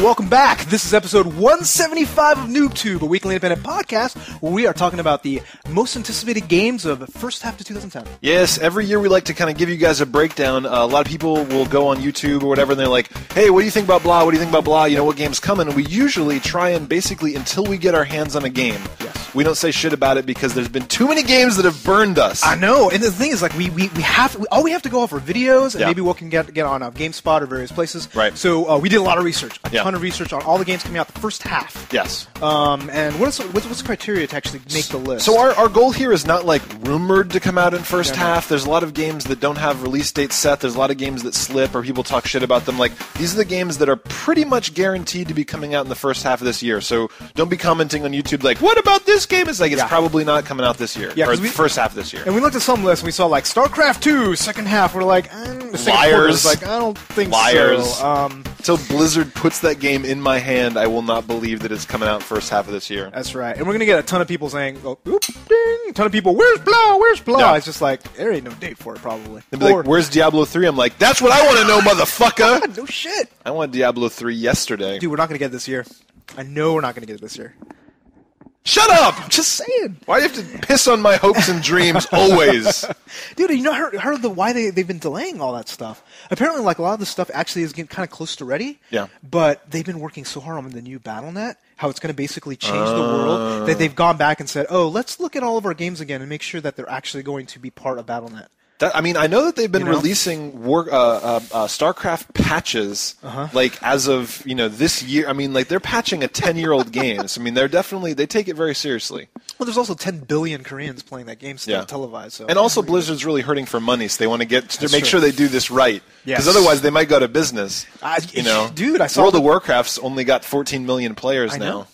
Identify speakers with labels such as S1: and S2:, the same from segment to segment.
S1: Welcome back. This is episode 175 of NooBTooB, a weekly independent podcast where we are talking about the most anticipated games of the first half of 2010.
S2: Yes, every year we like to kind of give you guys a breakdown. A lot of people will go on YouTube or whatever, and they're like, hey, what do you think about blah? What do you think about blah? You know, what game's coming? And we usually try and basically, until we get our hands on a game, we don't say shit about it because there's been too many games that have burned us.
S1: I know, and the thing is, like, we have to go off our videos, and maybe we can get on GameSpot or various places.
S2: Right.
S1: So we did a lot of research, a ton of research on all the games coming out the first half.
S2: Yes.
S1: And what's the criteria to actually make the list?
S2: So our goal here is not like rumored to come out in first half. There's a lot of games that don't have release dates set. There's a lot of games that slip or people talk shit about them. Like, these are the games that are pretty much guaranteed to be coming out in the first half of this year. So don't be commenting on YouTube like, what about this game? It's like, it's probably not coming out this year. Yeah, or the first half of this year.
S1: And we looked at some lists and we saw like StarCraft 2, second half. We're like,
S2: liars.
S1: Like, I don't think
S2: liars.
S1: so.
S2: Until Blizzard puts that game in my hand, I will not believe that it's coming out first half of this year.
S1: That's right. And we're going to get a ton of people saying, oh, oop, ding, a ton of people, where's blah, where's blah? Yeah. It's just like, there ain't no date for it, probably.
S2: They'll be like, where's Diablo 3? I'm like, that's what I want to know, motherfucker!
S1: No shit.
S2: I want Diablo 3 yesterday.
S1: Dude, we're not going to get it this year. I know we're not going to get it this year.
S2: Shut up!
S1: I'm just saying.
S2: Why do you have to piss on my hopes and dreams always?
S1: Dude, you know, heard why they've been delaying all that stuff. Apparently, like, a lot of the stuff actually is getting kind of close to ready.
S2: Yeah.
S1: But they've been working so hard on the new BattleNet, how it's going to basically change the world, that they've gone back and said, oh, let's look at all of our games again and make sure that they're actually going to be part of BattleNet.
S2: I mean, I know that they've been releasing StarCraft patches, like, as of, this year. I mean, like, they're patching a 10-year-old game. So, I mean, they take it very seriously.
S1: Well, there's also 10 billion Koreans playing that game still televised. So.
S2: And also, Blizzard's really hurting for money, so they want to make sure they do this right. Because otherwise, they might go to business.
S1: Dude, I saw
S2: World of Warcraft's only got 14 million players now.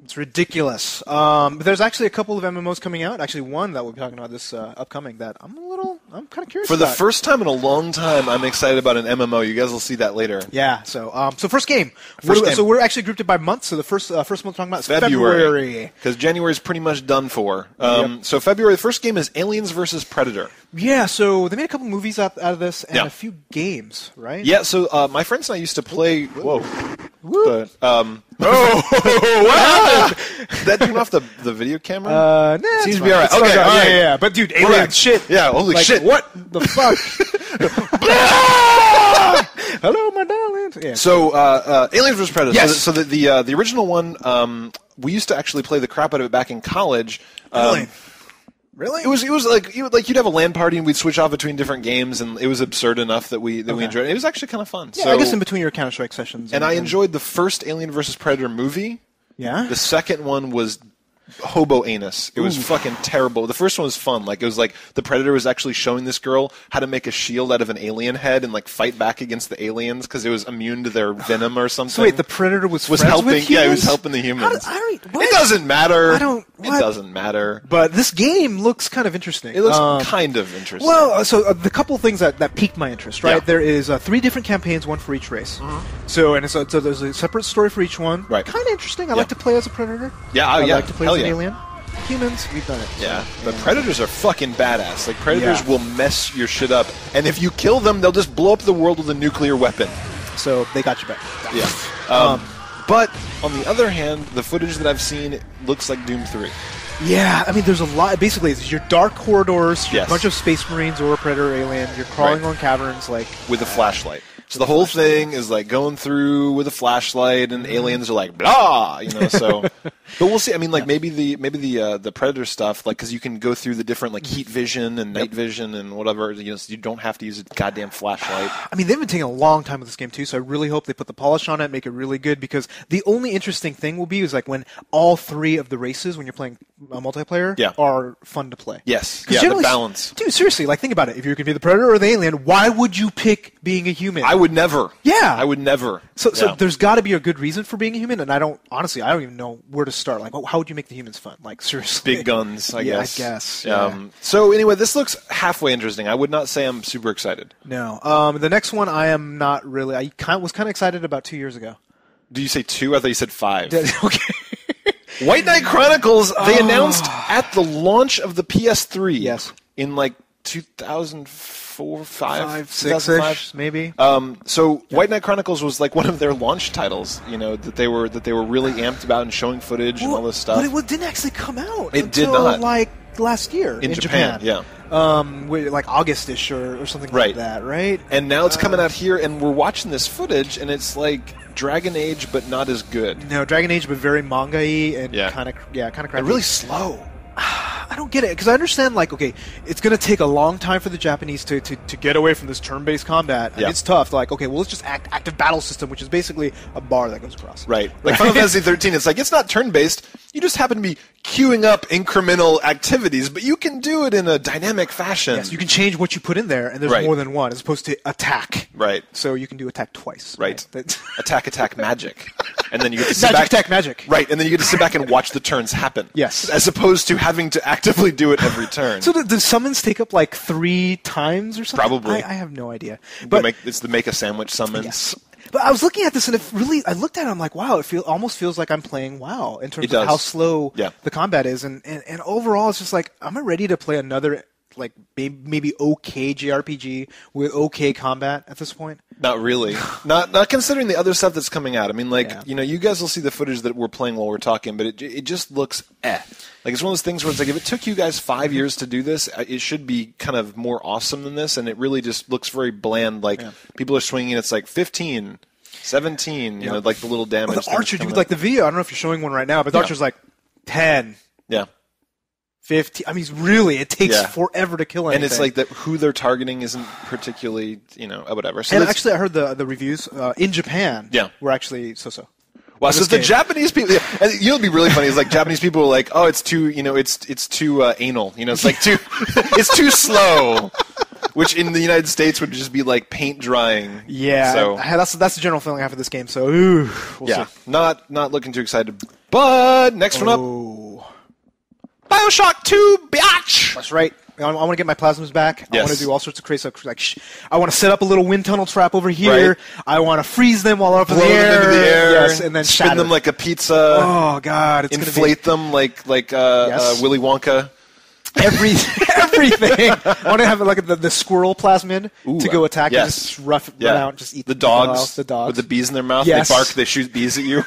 S1: It's ridiculous. But there's actually a couple of MMOs coming out. Actually, one that we'll be talking about this upcoming that I'm kind of curious
S2: about. For the first time in a long time, I'm excited about an MMO. You guys will see that later.
S1: Yeah. So first game. So we're actually grouped it by month. So the first month we're talking about is February.
S2: Because January is pretty much done for. So February, the first game is Aliens vs. Predator.
S1: Yeah, so they made a couple movies out of this and a few games, right?
S2: Yeah, so my friends and I used to play... Whoa. What happened? Did that turn off the video camera?
S1: Nah,
S2: seems to be all right. Okay, all right.
S1: Yeah. But dude, alien shit.
S2: Yeah, holy shit.
S1: What the fuck? Hello, my darling. Yeah.
S2: So, Aliens vs. Predator.
S1: Yes.
S2: So the original one, we used to actually play the crap out of it back in college.
S1: Really?
S2: It was like you'd have a LAN party and we'd switch off between different games, and it was absurd enough that we enjoyed it. It was actually kind of fun.
S1: Yeah, so, I guess in between your Counter-Strike sessions.
S2: And I enjoyed the first Alien vs. Predator movie.
S1: Yeah.
S2: The second one was hobo anus. It was fucking terrible. The first one was fun. Like, it was like the Predator was actually showing this girl how to make a shield out of an alien head and like fight back against the aliens because it was immune to their venom or something.
S1: So wait, the Predator was friends
S2: helping
S1: with humans?
S2: Yeah, he was helping the humans. It doesn't matter. It doesn't matter.
S1: But this game looks kind of interesting.
S2: It looks kind of interesting.
S1: Well, so the couple things that piqued my interest, right? Yeah. There is 3 different campaigns, one for each race. So there's a separate story for each one.
S2: Right.
S1: Kind of interesting. I like to play as a Predator.
S2: Yeah,
S1: I like to play as an alien. Humans, we've done it.
S2: Yeah, but Predators are fucking badass. Like, Predators will mess your shit up. And if you kill them, they'll just blow up the world with a nuclear weapon.
S1: So they got you back.
S2: Yeah. But, on the other hand, the footage that I've seen looks like Doom 3.
S1: Yeah, I mean, there's a lot. Basically, it's your dark corridors, a bunch of Space Marines or a Predator alien. You're crawling on caverns, like...
S2: with a flashlight. So the whole thing is like going through with a flashlight, and aliens are like blah, So, but we'll see. I mean, like maybe the Predator stuff, like because you can go through the different like heat vision and night vision and whatever. So you don't have to use a goddamn flashlight.
S1: I mean, they've been taking a long time with this game too, so I really hope they put the polish on it, make it really good. Because the only interesting thing will be is like when all 3 of the races, when you're playing multiplayer
S2: Yeah.
S1: are fun to play.
S2: Yes.
S1: 'Cause
S2: Yeah, the
S1: generally-
S2: balance.
S1: Dude, seriously, like think about it. If you could be the predator or the alien, why would you pick being a human?
S2: I would never.
S1: Yeah.
S2: I would never.
S1: So
S2: Yeah.
S1: there's got to be a good reason for being a human, and I don't even know where to start. Like, how would you make the humans fun? Like, seriously.
S2: Big guns, I guess.
S1: I guess. Yeah.
S2: So anyway, this looks halfway interesting. I would not say I'm super excited.
S1: No. The next one I am not really. Was kind of excited about 2 years ago.
S2: Do you say 2? I thought you said 5.
S1: Okay.
S2: White Knight Chronicles, they announced at the launch of the PS3
S1: Yes.
S2: in like 2004, 5,
S1: 6-ish, maybe.
S2: White Knight Chronicles was like one of their launch titles, that they were really amped about and showing footage and all this stuff.
S1: But it didn't actually come out
S2: It did
S1: until,
S2: not.
S1: like last year
S2: in Japan. Yeah.
S1: Like August-ish or something
S2: Right.
S1: like that, right?
S2: And now it's coming out here, and we're watching this footage, and it's like Dragon Age, but not as good.
S1: No, Dragon Age, but very manga-y and
S2: Yeah.
S1: kind of crappy.
S2: And really slow.
S1: I don't get it because I understand like okay, it's going to take a long time for the Japanese to get away from this turn-based combat. And
S2: Yeah.
S1: it's tough. Like okay, well let's just active battle system, which is basically a bar that goes across.
S2: Right. Like Final Fantasy 13, it's like it's not turn-based. You just happen to be queuing up incremental activities, but you can do it in a dynamic fashion.
S1: Yes, you can change what you put in there, and there's
S2: Right.
S1: more than one, as opposed to attack.
S2: Right.
S1: So you can do attack twice.
S2: Right.
S1: That-
S2: Attack, magic. And then you get to sit back.
S1: Attack, magic.
S2: Right, and then you get to sit back and watch the turns happen.
S1: Yes.
S2: As opposed to having to actively do it every turn.
S1: So the summons take up like 3 times or something?
S2: Probably.
S1: I have no idea. But
S2: It's the make a sandwich summons.
S1: yes. But I was looking at this, and I looked at it, I'm like, wow, it almost feels like I'm playing WoW in terms
S2: It
S1: of
S2: does.
S1: how slow
S2: Yeah.
S1: the combat is. And overall, it's just like, I'm ready to play another, like, maybe okay JRPG with okay combat at this point.
S2: Not really. not considering the other stuff that's coming out. I mean, like,
S1: Yeah.
S2: you guys will see the footage that we're playing while we're talking, but it just looks Like, it's one of those things where it's like, if it took you guys 5 years to do this, it should be kind of more awesome than this, and it really just looks very bland. Like, people are swinging, it's like 15, 17, like the little damage.
S1: Or the archer, like the video, I don't know if you're showing one right now, but the archer's like 10.
S2: Yeah.
S1: 15. I mean, really, it takes forever to kill anything.
S2: And it's like that who they're targeting isn't particularly, whatever. So
S1: and actually, I heard the reviews in Japan were actually so-so.
S2: Wow, so the Japanese people, and it'd be really funny. It's like Japanese people are like, "Oh, it's too, it's too anal. It's like too, it's too slow." Which in the United States would just be like paint drying.
S1: Yeah,
S2: so
S1: that's the general feeling I have for this game. So, we'll see.
S2: not looking too excited. But next one up, Bioshock 2, biatch.
S1: That's right. I want to get my plasmas back. I
S2: Yes.
S1: want to do all sorts of crazy stuff. Like, I want to set up a little wind tunnel trap over here.
S2: Right.
S1: I want to freeze them while up in
S2: Blow
S1: the air.
S2: them into the air.
S1: Yes, and then
S2: spin
S1: shatter
S2: them like a pizza.
S1: Oh God, it's
S2: inflate them like Willy Wonka.
S1: Everything. I want to have like the squirrel plasmid to go attack and just run out, just eat
S2: the dogs.
S1: The dogs
S2: with the bees in their mouth.
S1: Yes.
S2: They bark. They shoot bees at you.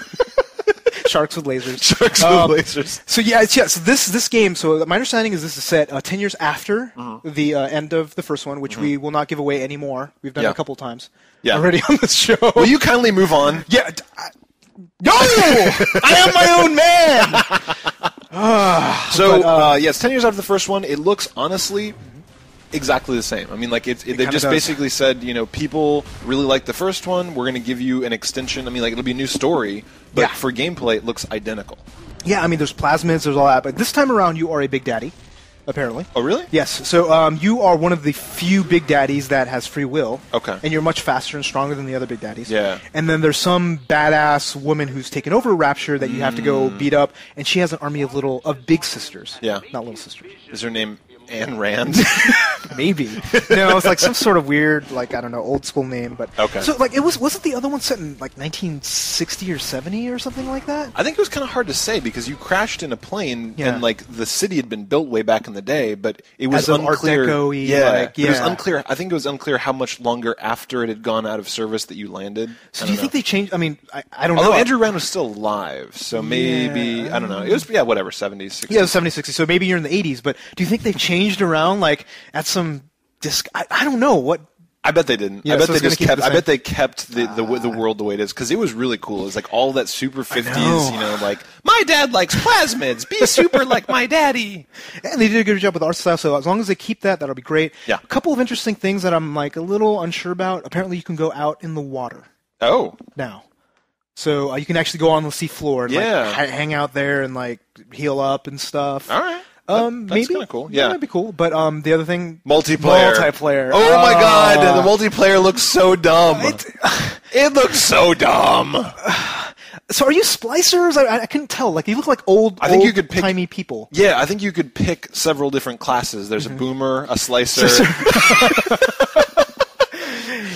S1: Sharks with lasers.
S2: Sharks with lasers.
S1: So so this game. So my understanding is this is set 10 years after the end of the first one, which we will not give away anymore. We've done it a couple times already on this show.
S2: Will you kindly move on?
S1: Yeah. No, I am my own man.
S2: So it's 10 years after the first one. It looks honestly exactly the same. I mean, like they just basically said, people really like the first one. We're going to give you an extension. I mean, like it'll be a new story, but for gameplay, it looks identical. Yeah,
S1: I mean, there's plasmids, there's all that, but this time around, you are a Big Daddy, apparently.
S2: Oh, really?
S1: Yes. So you are one of the few Big Daddies that has free will.
S2: Okay.
S1: And you're much faster and stronger than the other Big Daddies.
S2: Yeah.
S1: And then there's some badass woman who's taken over Rapture that you have to go beat up, and she has an army of big sisters.
S2: Yeah.
S1: Not little sisters.
S2: Is her name Ayn Rand?
S1: Maybe. No, it's like some sort of weird, like, I don't know, old school name. But
S2: okay.
S1: So, like, wasn't the other one set in, like, 1960 or 70 or something like that?
S2: I think it was kind of hard to say because you crashed in a plane and, like, the city had been built way back in the day, but it was unclear.
S1: Art Deco-y,
S2: it was unclear. I think it was unclear how much longer after it had gone out of service that you landed.
S1: So do you think they changed? I mean, I don't know.
S2: Although Andrew Rand was still alive, so maybe, I don't know. It was, whatever, 70s, 60s.
S1: Yeah, it was 70s, 60s, so maybe you're in the 80s, but do you think they've changed around, like, at some disc? I don't know. What?
S2: I bet they didn't.
S1: Yeah,
S2: I bet
S1: so
S2: they
S1: it's gonna
S2: just
S1: keep
S2: kept.
S1: it the
S2: I
S1: same.
S2: bet they kept the world the way it is because it was really cool. It was like all that super 50s, like my dad likes plasmids. Be super like my daddy.
S1: And they did a good job with art style. So as long as they keep that, that'll be great.
S2: Yeah.
S1: A couple of interesting things that I'm like a little unsure about. Apparently, you can go out in the water.
S2: Oh.
S1: Now. So you can actually go on the sea floor and
S2: Yeah.
S1: like hang out there and like heal up and stuff.
S2: All right. That's
S1: Maybe
S2: kind of cool.
S1: that might be cool. But the other thing,
S2: Multiplayer. Oh my god, the multiplayer looks so dumb. It looks so dumb.
S1: So are you splicers? I couldn't tell. Like you look like old timey people.
S2: Yeah, I think you could pick several different classes. There's a boomer, a slicer.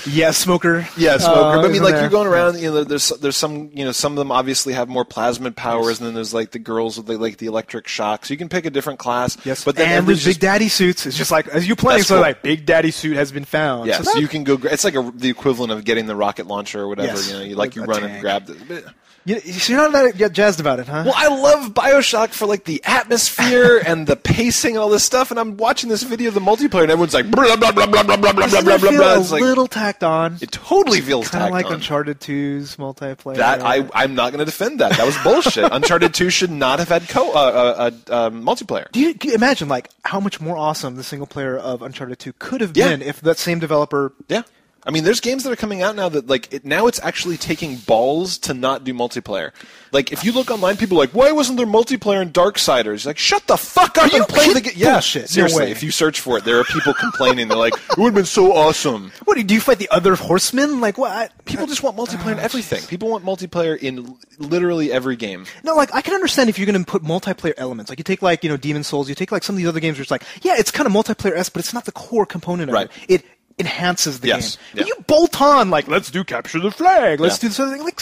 S1: Yeah, smoker.
S2: Yeah, smoker. But I mean, like you're going around. You know, there's some. You know, some of them obviously have more plasmid powers, and then there's like the girls with the electric shock. So you can pick a different class.
S1: Yes,
S2: but then
S1: and there's Big Daddy suits. It's just like as you playing, so cool. Like Big Daddy suit has been found.
S2: Yeah, so you can go. It's like the equivalent of getting the rocket launcher or whatever.
S1: Yes,
S2: you know, you run and grab the.
S1: You're not that jazzed about it, huh?
S2: Well, I love Bioshock for like the atmosphere and the pacing and all this stuff. And I'm watching this video of the multiplayer, and everyone's like, blah, blah, blah, blah, blah, blah, blah, blah, blah, blah.
S1: It's a little tacked on.
S2: It totally feels tacked on.
S1: Kind of like Uncharted 2's multiplayer.
S2: That I'm not going to defend that. That was bullshit. Uncharted 2 should not have had multiplayer.
S1: Do you imagine like how much more awesome the single player of Uncharted 2 could have been if that same developer?
S2: Yeah. I mean, there's games that are coming out now that now it's actually taking balls to not do multiplayer. Like, if you look online, people are like, why wasn't there multiplayer in Darksiders? Like, shut the fuck up and play the game. Yeah,
S1: bullshit.
S2: Seriously,
S1: No way.
S2: if you search for it, there are people complaining. They're like, it would have been so awesome.
S1: What, do you fight the other horsemen? Like, what?
S2: People just want multiplayer in everything. People want multiplayer in literally every game.
S1: No, like, I can understand if you're going to put multiplayer elements. Like, you take, like, Demon's Souls, you take, like, some of these other games where it's like, yeah, it's kind of multiplayer-esque, but it's not the core component of it. It enhances the game.
S2: Yeah.
S1: But you bolt on, like, let's do capture the flag, let's do this other thing. Like,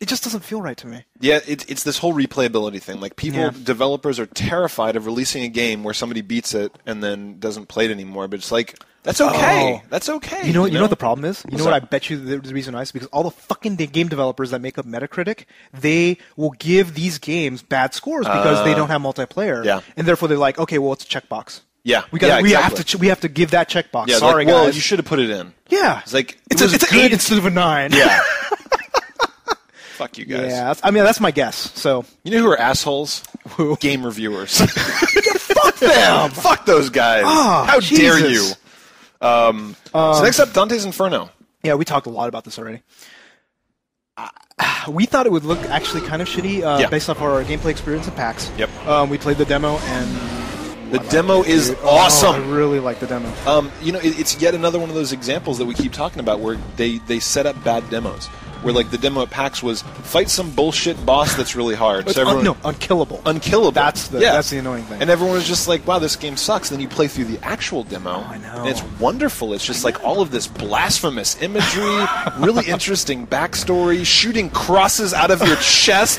S1: it just doesn't feel right to me.
S2: Yeah, it's this whole replayability thing. Like, developers are terrified of releasing a game where somebody beats it and then doesn't play it anymore. But it's like, that's okay. That's okay.
S1: You know what the problem is? You know what I bet you the reason why is? Because all the fucking game developers that make up Metacritic, they will give these games bad scores because they don't have multiplayer.
S2: Yeah.
S1: And therefore they're like, okay, well, it's a checkbox.
S2: Yeah,
S1: we have to give that checkbox.
S2: Yeah,
S1: sorry,
S2: guys. Well,
S1: guys.
S2: You should have put it in.
S1: Yeah,
S2: it's like
S1: it's an 8 instead of a 9.
S2: Yeah. Fuck you guys.
S1: Yeah, that's my guess. So
S2: you know who are assholes?
S1: Who?
S2: Game reviewers.
S1: Fuck them.
S2: Fuck those guys.
S1: Oh,
S2: how
S1: Jesus.
S2: dare you? So next up, Dante's Inferno.
S1: Yeah, we talked a lot about this already. We thought it would look actually kind of shitty based off our gameplay experience at PAX.
S2: Yep.
S1: We played the demo and.
S2: The demo is awesome.
S1: I really like the demo.
S2: It's yet another one of those examples that we keep talking about where they set up bad demos. Where, like, the demo at PAX was fight some bullshit boss that's really hard.
S1: So unkillable.
S2: Unkillable.
S1: That's the annoying thing.
S2: And everyone was just like, wow, this game sucks. Then you play through the actual demo.
S1: Oh, I know.
S2: And it's wonderful. It's just like all of this blasphemous imagery, really interesting backstory, shooting crosses out of your chest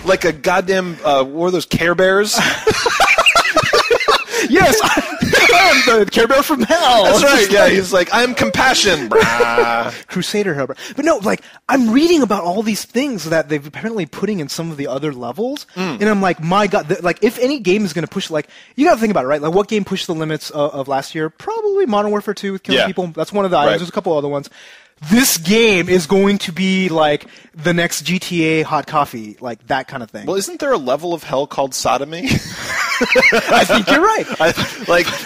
S2: like a goddamn, what are those, Care Bears?
S1: Yes, I'm the Care Bear from hell.
S2: That's right. Yeah, he's like, I'm compassion.
S1: Crusader Hell. But no, like, I'm reading about all these things that they've apparently putting in some of the other levels, and I'm like, my God, like, if any game is going to push, like, you got to think about it, right? Like, what game pushed the limits of last year? Probably Modern Warfare 2 with killing people. That's one of the items. There's a couple other ones. This game is going to be like the next GTA hot coffee, like that kind of thing.
S2: Well, isn't there a level of hell called sodomy?
S1: I think you're right.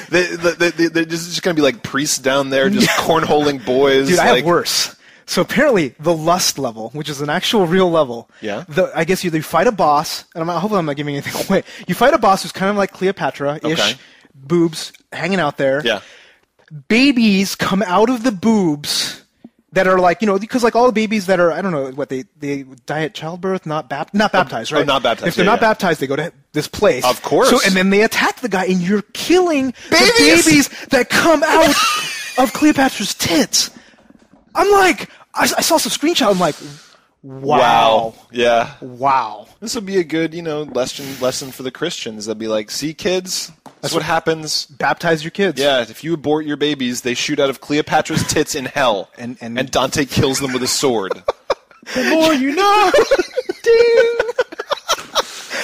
S2: There's just going to be like priests down there just cornholing boys.
S1: Dude, I have worse. So apparently, the lust level, which is an actual real level.
S2: Yeah.
S1: I guess you fight a boss, and hopefully I'm not giving anything away. You fight a boss who's kind of like Cleopatra-ish, boobs hanging out there.
S2: Yeah.
S1: Babies come out of the boobs. That are like, because like all the babies that are, I don't know, what they die at childbirth, not baptized, right?
S2: Oh, not baptized.
S1: If they're not baptized, they go to this place.
S2: Of course.
S1: So, and then they attack the guy, and you're killing the babies that come out of Cleopatra's tits. I'm like, I saw some screenshot. I'm like, wow.
S2: Yeah.
S1: Wow.
S2: This would be a good, lesson for the Christians. They'll be like, see, kids, that's what happens.
S1: Baptize your kids.
S2: Yeah, if you abort your babies, they shoot out of Cleopatra's tits in hell. And Dante kills them with a sword. The more you know.
S1: Ding.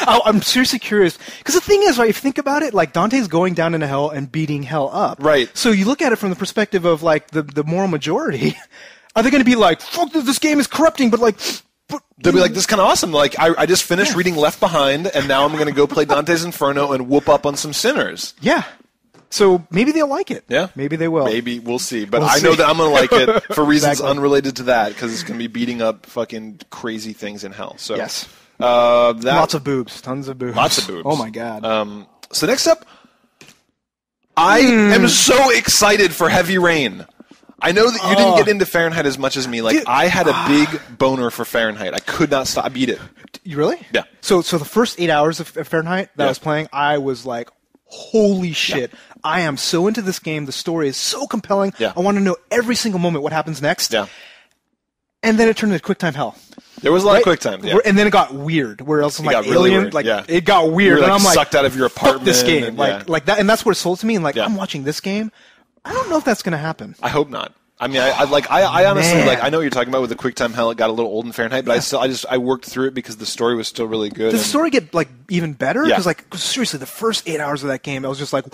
S1: I'm seriously curious. Because the thing is, right, if you think about it, like, Dante's going down into hell and beating hell up.
S2: Right.
S1: So you look at it from the perspective of, like, the moral majority. Are they going to be like, fuck, this game is corrupting, but, like...
S2: They'll be like, this is kind of awesome. Like, I just finished reading Left Behind, and now I'm going to go play Dante's Inferno and whoop up on some sinners.
S1: Yeah. So maybe they'll like it.
S2: Yeah.
S1: Maybe they will.
S2: Maybe. We'll see. But
S1: We'll
S2: I know
S1: see.
S2: that I'm going to like it for reasons
S1: Exactly.
S2: unrelated to that, because it's going to be beating up fucking crazy things in hell. So,
S1: Yes.
S2: Lots
S1: of boobs. Tons of boobs.
S2: Lots of boobs.
S1: Oh, my God.
S2: So next up, I am so excited for Heavy Rain. I know that you didn't get into Fahrenheit as much as me. Like,
S1: Dude.
S2: I had a big boner for Fahrenheit. I could not stop. I beat it.
S1: You really?
S2: Yeah.
S1: So the first 8 hours of Fahrenheit that I was playing, I was like, holy shit.
S2: Yeah.
S1: I am so into this game. The story is so compelling.
S2: Yeah.
S1: I want to know every single moment what happens next.
S2: Yeah.
S1: And then it turned into QuickTime hell.
S2: There was a lot of quick time. Yeah.
S1: And then it got weird. Where else, like,
S2: got really
S1: Alien,
S2: weird,
S1: like,
S2: yeah.
S1: it got weird.
S2: You were,
S1: and
S2: like,
S1: I'm like,
S2: sucked out of your apartment.
S1: Fuck this game.
S2: And,
S1: like that. And that's what it sold to me. And like,
S2: Yeah.
S1: I'm watching this game. I don't know if that's going to happen.
S2: I hope not. I mean, I honestly,
S1: Man.
S2: like, I know what you're talking about with the QuickTime Hell. It got a little old in Fahrenheit, but I worked through it because the story was still really good.
S1: Does the story get like even better?
S2: Yeah.
S1: Because like seriously, the first 8 hours of that game, I was just like,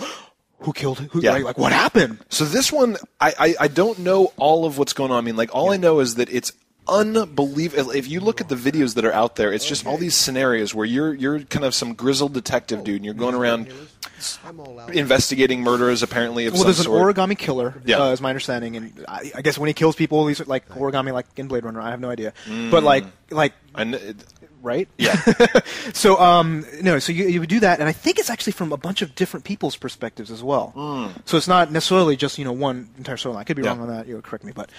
S1: who killed who?
S2: Yeah.
S1: Like what happened?
S2: So this one, I don't know all of what's going on. I mean, like, all I know is that it's unbelievable. If you look at the videos that are out there, it's just all these scenarios where you're kind of some grizzled detective dude, and you're going around investigating murders, apparently, of
S1: Well,
S2: some
S1: there's an
S2: sort.
S1: origami killer, is my understanding, and I guess when he kills people, he's like origami, like in Blade Runner. I have no idea, but like right?
S2: Yeah.
S1: So so you would do that, and I think it's actually from a bunch of different people's perspectives as well. So it's not necessarily just one entire storyline. I could be wrong on that. You'll correct me, but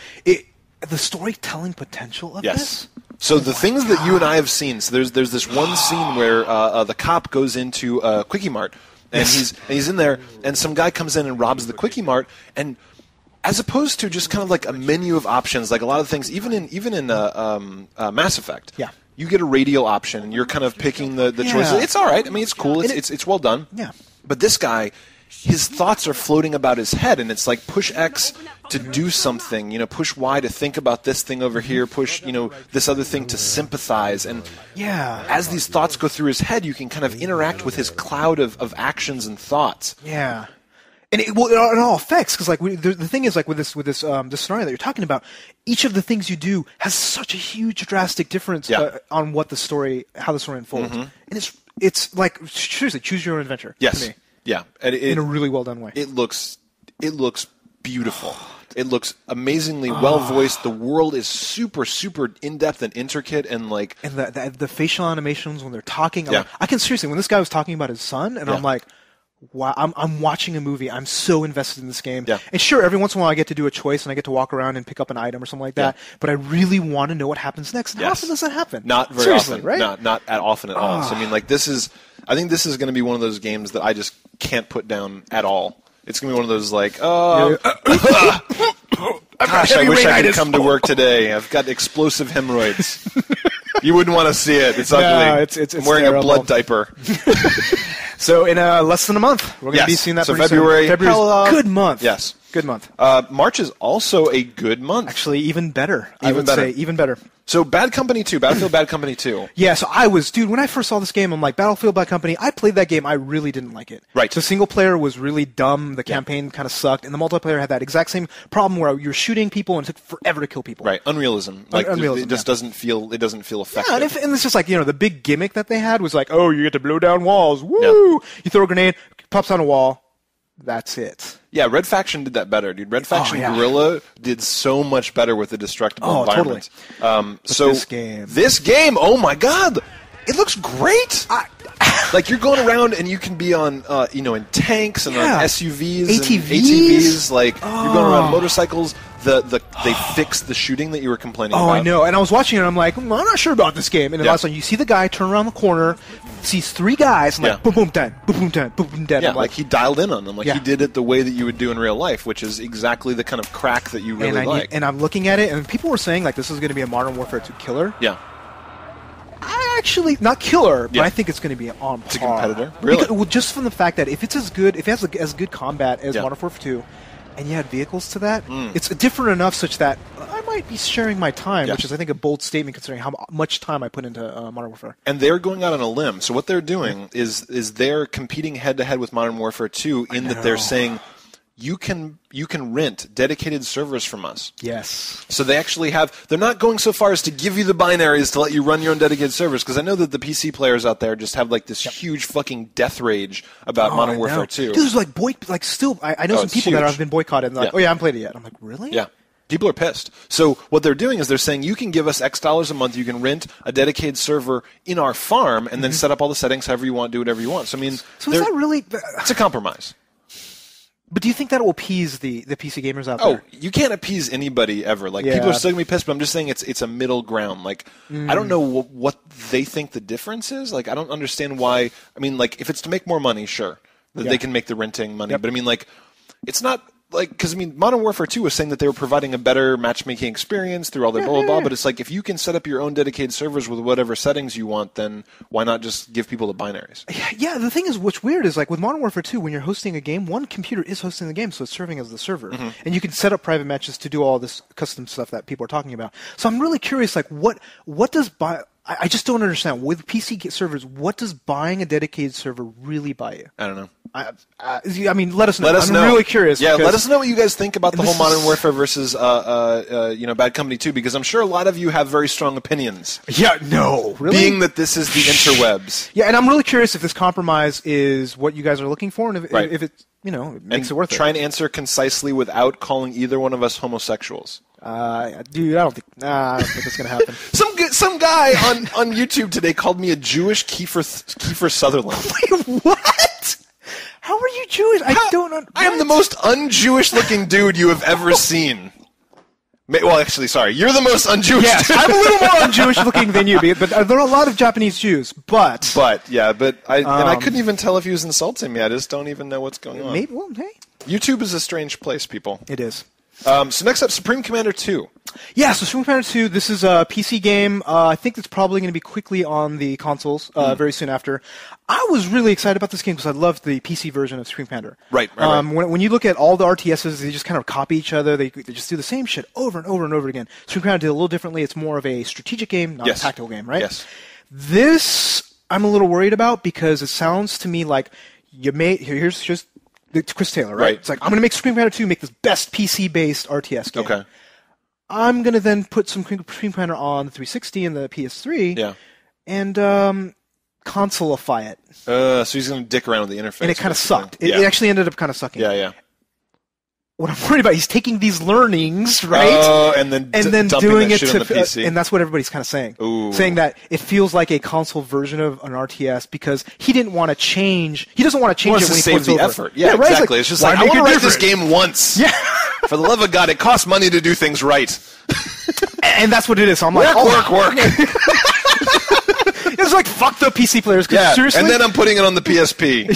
S1: the storytelling potential of this.
S2: So the things that you and I have seen. So there's this one scene where the cop goes into a Quickie Mart, and he's in there, and some guy comes in and robs the Quickie Mart, and as opposed to just kind of like a menu of options, like a lot of things, even in Mass Effect.
S1: Yeah.
S2: You get a radial option, and you're kind of picking the choices. It's all right. I mean, it's cool. It's well done.
S1: Yeah.
S2: But this guy, his thoughts are floating about his head, and it's like push X to do something, push Y to think about this thing over here, push, this other thing to sympathize. And as these thoughts go through his head, you can kind of interact with his cloud of actions and thoughts.
S1: Yeah. And it all affects, because like the thing is, like with this scenario that you're talking about, each of the things you do has such a huge drastic difference on how the story unfolds, and it's like seriously, choose your own adventure.
S2: Yes,
S1: to me.
S2: yeah, and
S1: in a really well done way.
S2: It looks beautiful. It looks amazingly well voiced. The world is super, super in depth and intricate, and like
S1: the facial animations when they're talking.
S2: Yeah.
S1: I can seriously, when this guy was talking about his son, and I'm like, wow, I'm watching a movie. I'm so invested in this game.
S2: Yeah.
S1: And sure, every once in a while I get to do a choice and I get to walk around and pick up an item or something like that. But I really want to know what happens next. And how often does that happen?
S2: Not very
S1: Seriously,
S2: often.
S1: right?
S2: Not often at all. So I mean, like, I think this is going to be one of those games that I just can't put down at all. It's going to be one of those like, gosh, I wish I could come to work today. I've got explosive hemorrhoids. You wouldn't want to see it. It's ugly.
S1: It's
S2: I'm wearing
S1: terrible.
S2: a blood diaper.
S1: So in less than a month, we're going to be seeing that.
S2: So
S1: pretty
S2: February.
S1: soon. February's a good month.
S2: Yes.
S1: Good month.
S2: March is also a good month.
S1: Actually, even better. I
S2: Even
S1: would
S2: better.
S1: say even better.
S2: So Bad Company 2, Battlefield Bad Company 2.
S1: Yeah, so dude, when I first saw this game, I'm like, Battlefield Bad Company, I played that game, I really didn't like it.
S2: Right.
S1: The single player was really dumb, the campaign kind of sucked, and the multiplayer had that exact same problem where you're shooting people and it took forever to kill people.
S2: Right, unrealism. Like,
S1: unrealism,
S2: it just doesn't feel effective.
S1: Yeah, and it's just like, the big gimmick that they had was like, oh, you get to blow down walls, woo!
S2: Yeah.
S1: You throw a grenade, pops on a wall, that's it.
S2: Yeah, Red Faction did that better, dude. Red Faction Guerrilla did so much better with the destructible environment.
S1: Totally.
S2: So this game, oh my god, it looks great. Like, you're going around and you can be on, in tanks and on SUVs, and ATVs. Like, you're going around motorcycles. They fixed the shooting that you were complaining about.
S1: Oh, I know. And I was watching it, and I'm like, I'm not sure about this game. And then all of a sudden, you see the guy turn around the corner, sees three guys, and like, boom, boom, done, boom, boom, done, boom, boom, done.
S2: Yeah,
S1: I'm
S2: like he dialed in on them. Like, he did it the way that you would do in real life, which is exactly the kind of crack that you really like.
S1: And I'm looking at it, and people were saying, like, this is going to be a Modern Warfare 2 killer.
S2: Yeah.
S1: I actually, not killer, but I think it's going to be on par.
S2: It's a competitor? Really?
S1: Well, just from the fact that if it's as good, if it has as good combat as Modern Warfare 2, and you add vehicles to that, it's different enough such that I might be sharing my time, which is, I think, a bold statement considering how much time I put into Modern Warfare.
S2: And they're going out on a limb. So what they're doing is they're competing head-to-head with Modern Warfare 2 in that they're saying, you can rent dedicated servers from us.
S1: Yes.
S2: So they actually they're not going so far as to give you the binaries to let you run your own dedicated servers, because I know that the PC players out there just have like this huge fucking death rage about Modern Warfare 2.
S1: Dude, there's like I know some people that have been boycotted and they're like, oh yeah, I haven't played it yet. I'm like, really?
S2: Yeah. People are pissed. So what they're doing is they're saying you can give us X dollars a month, you can rent a dedicated server in our farm, and then set up all the settings however you want, do whatever you want. So I mean,
S1: so is that really?
S2: It's a compromise.
S1: But do you think that will appease the PC gamers out there?
S2: Oh, you can't appease anybody ever. Like people are still gonna be pissed, but I'm just saying it's a middle ground. Like I don't know what they think the difference is. Like I don't understand why. I mean, like if it's to make more money, sure, they can make the renting money. But I mean, like it's not. Like, because I mean, Modern Warfare 2 was saying that they were providing a better matchmaking experience through all their blah blah blah. But it's like if you can set up your own dedicated servers with whatever settings you want, then why not just give people the binaries?
S1: Yeah, the thing is, what's weird is like with Modern Warfare 2, when you're hosting a game, one computer is hosting the game, so it's serving as the server, and you can set up private matches to do all this custom stuff that people are talking about. So I'm really curious, like what does I just don't understand. With PC servers, what does buying a dedicated server really buy you?
S2: I don't know.
S1: I mean, let us know.
S2: I'm
S1: really curious.
S2: Yeah, let us know what you guys think about the whole Modern Warfare versus Bad Company 2, because I'm sure a lot of you have very strong opinions.
S1: Yeah, no. Really?
S2: Being that this is the interwebs.
S1: Yeah, and I'm really curious if this compromise is what you guys are looking for, and if it, it makes it worth it.
S2: Try and answer concisely without calling either one of us homosexuals.
S1: Dude, I don't think it's gonna happen.
S2: Some guy on YouTube today called me a Jewish Kiefer Sutherland.
S1: Wait, what? How are you Jewish?
S2: I am the most un-Jewish looking dude you have ever seen. Well, actually, sorry, you're the most un-Jewish.
S1: Yes,
S2: dude.
S1: I'm a little more un-Jewish looking than you, but there are a lot of Japanese Jews. But
S2: I couldn't even tell if he was insulting me. I just don't even know what's going on.
S1: Maybe, well, hey,
S2: YouTube is a strange place, people.
S1: it is.
S2: So next up, Supreme Commander 2.
S1: Yeah, so Supreme Commander 2, this is a PC game. I think it's probably going to be quickly on the consoles very soon after. I was really excited about this game because I loved the PC version of Supreme Commander.
S2: Right.
S1: When you look at all the RTSs, they just kind of copy each other. They just do the same shit over and over and over again. Supreme Commander did a little differently. It's more of a strategic game, not a tactical game, right?
S2: Yes.
S1: This, I'm a little worried about because it sounds to me like here's just Chris Taylor, right? It's like, I'm going to make Supreme Commander 2, make this best PC-based RTS game.
S2: Okay.
S1: I'm going to then put some Supreme Commander on the 360 and the PS3 and consoleify it.
S2: So he's going to dick around with the interface.
S1: And it kind of sucked. It actually ended up kind of sucking.
S2: Yeah.
S1: What I'm worried about, he's taking these learnings, right?
S2: And then
S1: doing it
S2: on the PC.
S1: And that's what everybody's kind of saying.
S2: Ooh.
S1: Saying that it feels like a console version of an RTS because he didn't want to change. He doesn't want to change it when he
S2: save
S1: puts
S2: the
S1: over.
S2: effort. Yeah,
S1: right?
S2: exactly. It's just like, I want to write this game once.
S1: Yeah.
S2: For the love of God, it costs money to do things right.
S1: And that's what it is. So I'm like,
S2: work.
S1: It's like, fuck the PC players. Seriously?
S2: And then I'm putting it on the PSP.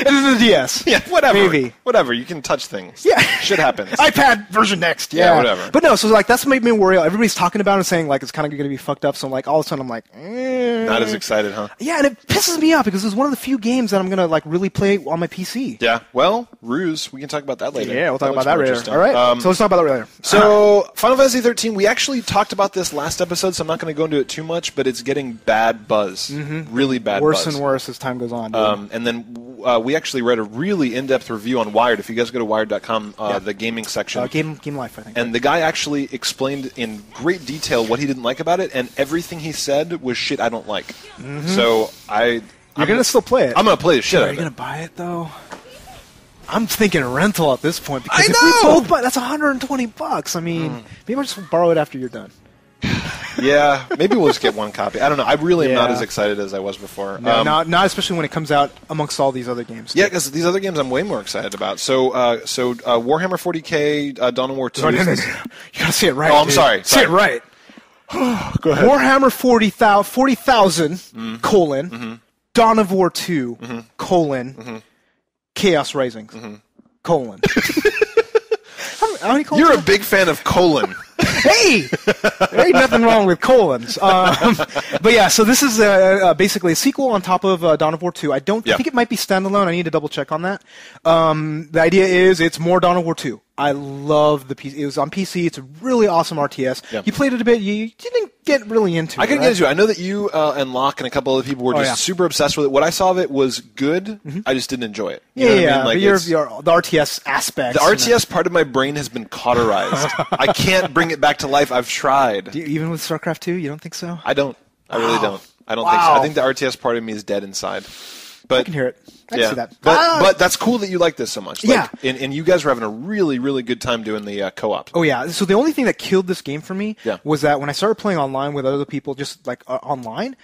S1: And then the DS.
S2: Yeah, whatever.
S1: Maybe.
S2: Whatever. You can touch things.
S1: Yeah.
S2: Shit happens.
S1: iPad version next. Yeah,
S2: whatever.
S1: But no, so like that's what made me worry. Everybody's talking about it and saying like it's kind of going to be fucked up. So I'm like, all of a sudden I'm like,
S2: not as excited, huh?
S1: Yeah, and it pisses me off because it's one of the few games that I'm going to like really play on my PC.
S2: Yeah. Well, R.U.S.E. We can talk about that later.
S1: Yeah, we'll talk about that later. All right. So let's talk about that later.
S2: So Final Fantasy 13, we actually talked about this last episode, so I'm not going to go into it too much, but it's getting bad buzz. Really bad buzz.
S1: Worse and worse as time goes on. Dude.
S2: And then we actually read a really in-depth review on Wired. If you guys go to Wired.com, the gaming section.
S1: Game Life, I think.
S2: And the guy actually explained in great detail what he didn't like about it, and everything he said was shit I don't like. So you're
S1: going to still play it.
S2: I'm going to play the shit out of it.
S1: Are you going to buy it, though? I'm thinking rental at this point. Because
S2: I
S1: if
S2: know!
S1: we both buy that's $120. I mean, maybe I'll just borrow it after you're done.
S2: Yeah, maybe we'll just get one copy. I don't know. I really am not as excited as I was before.
S1: No, not especially when it comes out amongst all these other games.
S2: Yeah, because these other games I'm way more excited about. So Warhammer 40K, Dawn of War 2.
S1: No. You gotta say it right.
S2: Oh, I'm sorry.
S1: Say it right.
S2: Go ahead.
S1: Warhammer 40,000 colon Dawn of War 2 colon Chaos Risings colon. How many colons?
S2: You're a big fan of colon.
S1: Hey! There ain't nothing wrong with colons. But yeah, so this is basically a sequel on top of Dawn of War 2. I think it might be standalone. I need to double check on that. The idea is it's more Dawn of War 2. I love the PC. It was on PC. It's a really awesome RTS.
S2: Yep.
S1: You played it a bit. You didn't get really into it.
S2: I couldn't get into it. I know that you and Locke and a couple other people were just
S1: yeah.
S2: super obsessed with it. What I saw of it was good. I just didn't enjoy it. You know what I mean? Like,
S1: But the RTS aspect.
S2: The RTS part of my brain has been cauterized. I can't bring it back to life. I've tried.
S1: Even with StarCraft 2, you don't think so?
S2: I don't. I really don't. I don't think so. I think the RTS part of me is dead inside. But
S1: I can hear it. I can see that.
S2: But that's cool that you like this so much. Like,
S1: Yeah.
S2: And you guys were having a really, really good time doing the co-op.
S1: Oh, yeah. So the only thing that killed this game for me
S2: Yeah.
S1: was that when I started playing online with other people, just like online,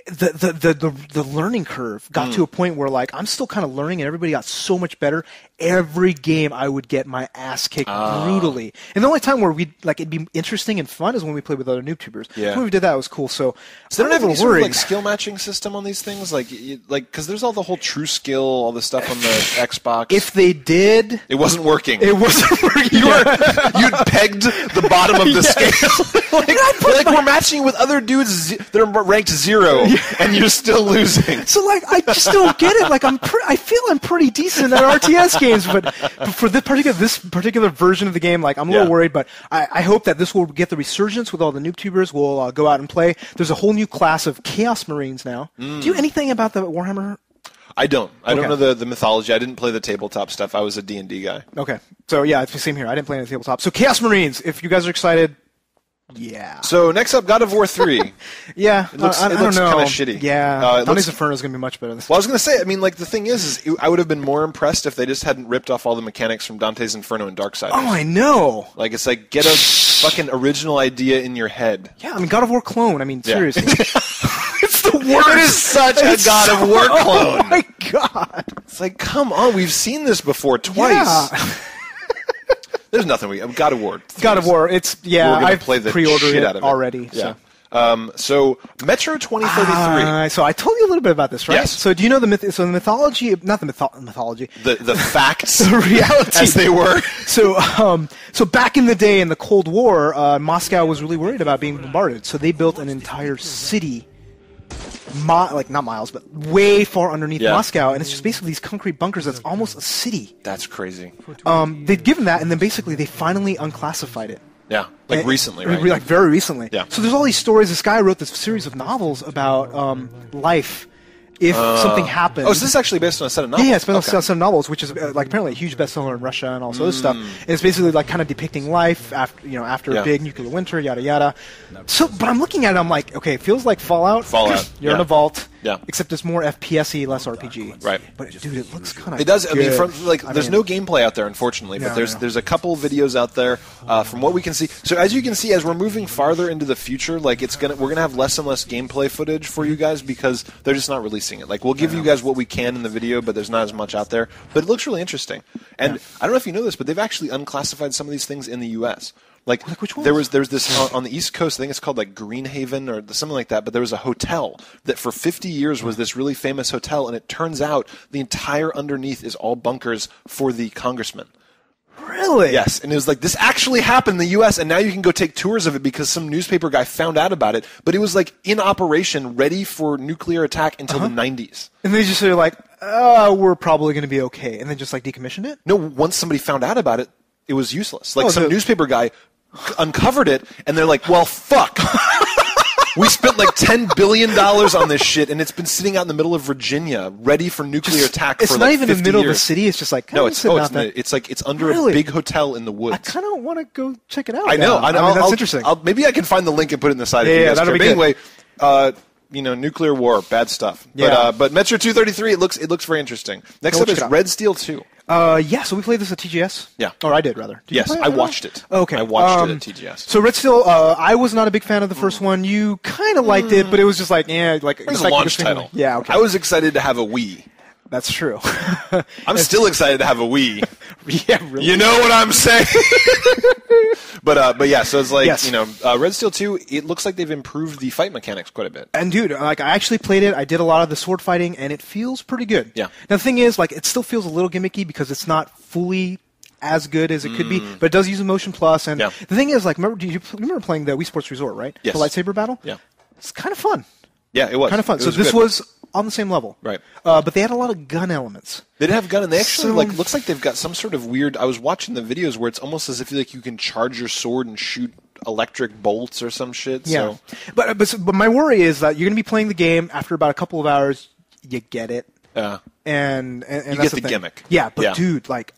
S1: the learning curve got to a point where like I'm still kind of learning, and everybody got so much better. Every game I would get my ass kicked brutally, and the only time where it'd be interesting and fun is when we played with other NooBToobers.
S2: Yeah.
S1: When we did that, it was cool. So
S2: they don't
S1: I'm
S2: have
S1: a
S2: any
S1: little
S2: sort of
S1: worried.
S2: like skill matching system on these things, like because there's all the whole true skill, all the stuff on the Xbox.
S1: If they did,
S2: it wasn't working.
S1: it wasn't working.
S2: You'd pegged the bottom of the scale. like we're matching you with other dudes that are ranked 0, and you're still losing.
S1: So like I just don't get it. Like I feel I'm pretty decent at RTS games, but for this particular version of the game, like I'm a little worried. But I hope that this will get the resurgence with all the NooBTubers. We'll go out and play. There's a whole new class of Chaos Marines now. Do you know anything about the Warhammer?
S2: I don't know the mythology. I didn't play the tabletop stuff. I was a D&D guy.
S1: Okay, so yeah, it's the same here. I didn't play any tabletop. So Chaos Marines, if you guys are excited. Yeah.
S2: So next up, God of War 3.
S1: Yeah,
S2: It looks
S1: I don't know.
S2: kind of shitty.
S1: Yeah, Dante's Inferno is going to be much better than this.
S2: Well, I was going to say, I mean, like, the thing is I would have been more impressed if they just hadn't ripped off all the mechanics from Dante's Inferno and Darksiders.
S1: Oh, I know.
S2: Like, it's like, get a fucking original idea in your head.
S1: Yeah, I mean, God of War clone. I mean, seriously.
S2: It's the worst. It is such a God of War clone.
S1: Oh, my God.
S2: It's like, come on, we've seen this before twice.
S1: Yeah.
S2: There's nothing God of War.
S1: God of War. It's
S2: I've play the
S1: pre-ordered
S2: shit
S1: it
S2: out of it
S1: already.
S2: Yeah.
S1: So.
S2: So Metro 2033.
S1: So I told you a little bit about this, right?
S2: Yes.
S1: So do you know the mythology? Not the mythology.
S2: The facts,
S1: the reality,
S2: as they were.
S1: So back in the day in the Cold War, Moscow was really worried about being bombarded, so they built an entire city. Not miles, but way far underneath Moscow, and it's just basically these concrete bunkers that's almost a city.
S2: That's crazy.
S1: They'd given that, and then basically they finally unclassified it.
S2: Yeah, like recently, right?
S1: Like very recently.
S2: Yeah.
S1: So there's all these stories. This guy wrote this series of novels about life if something happened.
S2: Oh, so this is actually based on a set of novels?
S1: Yeah, it's based on some novels, which is like apparently a huge bestseller in Russia and all this other stuff. And it's basically like kind of depicting life after a big nuclear winter, yada yada. So, but I'm looking at it, I'm like, okay, it feels like Fallout. You're in a vault.
S2: Yeah.
S1: Except it's more FPS-y, less RPG.
S2: Right.
S1: But dude, it looks kind of.
S2: It does.
S1: Good.
S2: I mean, there's no gameplay out there, unfortunately, but there's a couple videos out there from what we can see. So as you can see, as we're moving farther into the future, like we're gonna have less and less gameplay footage for you guys because they're just not releasing it. Like we'll give you guys what we can in the video, but there's not as much out there. But it looks really interesting. And I don't know if you know this, but they've actually unclassified some of these things in the U.S. Like
S1: which ones?
S2: there's this on the East Coast. I think it's called like Greenhaven or something like that. But there was a hotel that for 50 years was this really famous hotel, and it turns out the entire underneath is all bunkers for the congressman.
S1: Really?
S2: Yes, and it was like this actually happened in the U.S. and now you can go take tours of it because some newspaper guy found out about it. But it was like in operation, ready for nuclear attack until the 90s.
S1: And they just sort of like, we're probably going to be okay, and then just like decommissioned it.
S2: No, once somebody found out about it, it was useless. Like some newspaper guy uncovered it, and they're like, well, fuck. We spent like $10 billion on this shit, and it's been sitting out in the middle of Virginia, ready for nuclear attack for like 50 years.
S1: It's not even in the middle of the city. It's just like
S2: it's under a big hotel in the woods.
S1: I kind of want to go check it out.
S2: I know.
S1: That's interesting.
S2: Maybe I can find the link and put it in the side.
S1: Yeah, that'll be good.
S2: Anyway, nuclear war, bad stuff.
S1: Yeah.
S2: But Metro 233, it looks very interesting. Next up is Red Steel 2.
S1: So we played this at TGS.
S2: Yeah.
S1: Or I did, rather.
S2: Yes, I watched it.
S1: Okay.
S2: I watched it at TGS.
S1: So Red Steel, I was not a big fan of the first one. You kind of liked it, but it was just like,
S2: it was a launch title.
S1: Yeah, okay.
S2: I was excited to have a Wii.
S1: That's true.
S2: I'm still excited to have a Wii.
S1: Yeah, really.
S2: You know what I'm saying? But yeah, so it's like, Red Steel 2, it looks like they've improved the fight mechanics quite a bit.
S1: And dude, like I actually played it. I did a lot of the sword fighting, and it feels pretty good.
S2: Yeah.
S1: Now the thing is, like, it still feels a little gimmicky because it's not fully as good as it could be, but it does use a Motion Plus. And the thing is, like, do you remember playing the Wii Sports Resort, right?
S2: Yes.
S1: The lightsaber battle?
S2: Yeah.
S1: It's kind of fun.
S2: Yeah, it was.
S1: Kind of fun. So this was on the same level.
S2: Right.
S1: But they had a lot of gun elements.
S2: They did have gun, and they actually looks like they've got some sort of weird. I was watching the videos where it's almost as if you can charge your sword and shoot electric bolts or some shit.
S1: Yeah.
S2: So.
S1: But my worry is that you're going to be playing the game after about a couple of hours, you get it.
S2: Yeah.
S1: And
S2: you
S1: that's
S2: get the
S1: thing.
S2: gimmick.
S1: Yeah, but dude, like,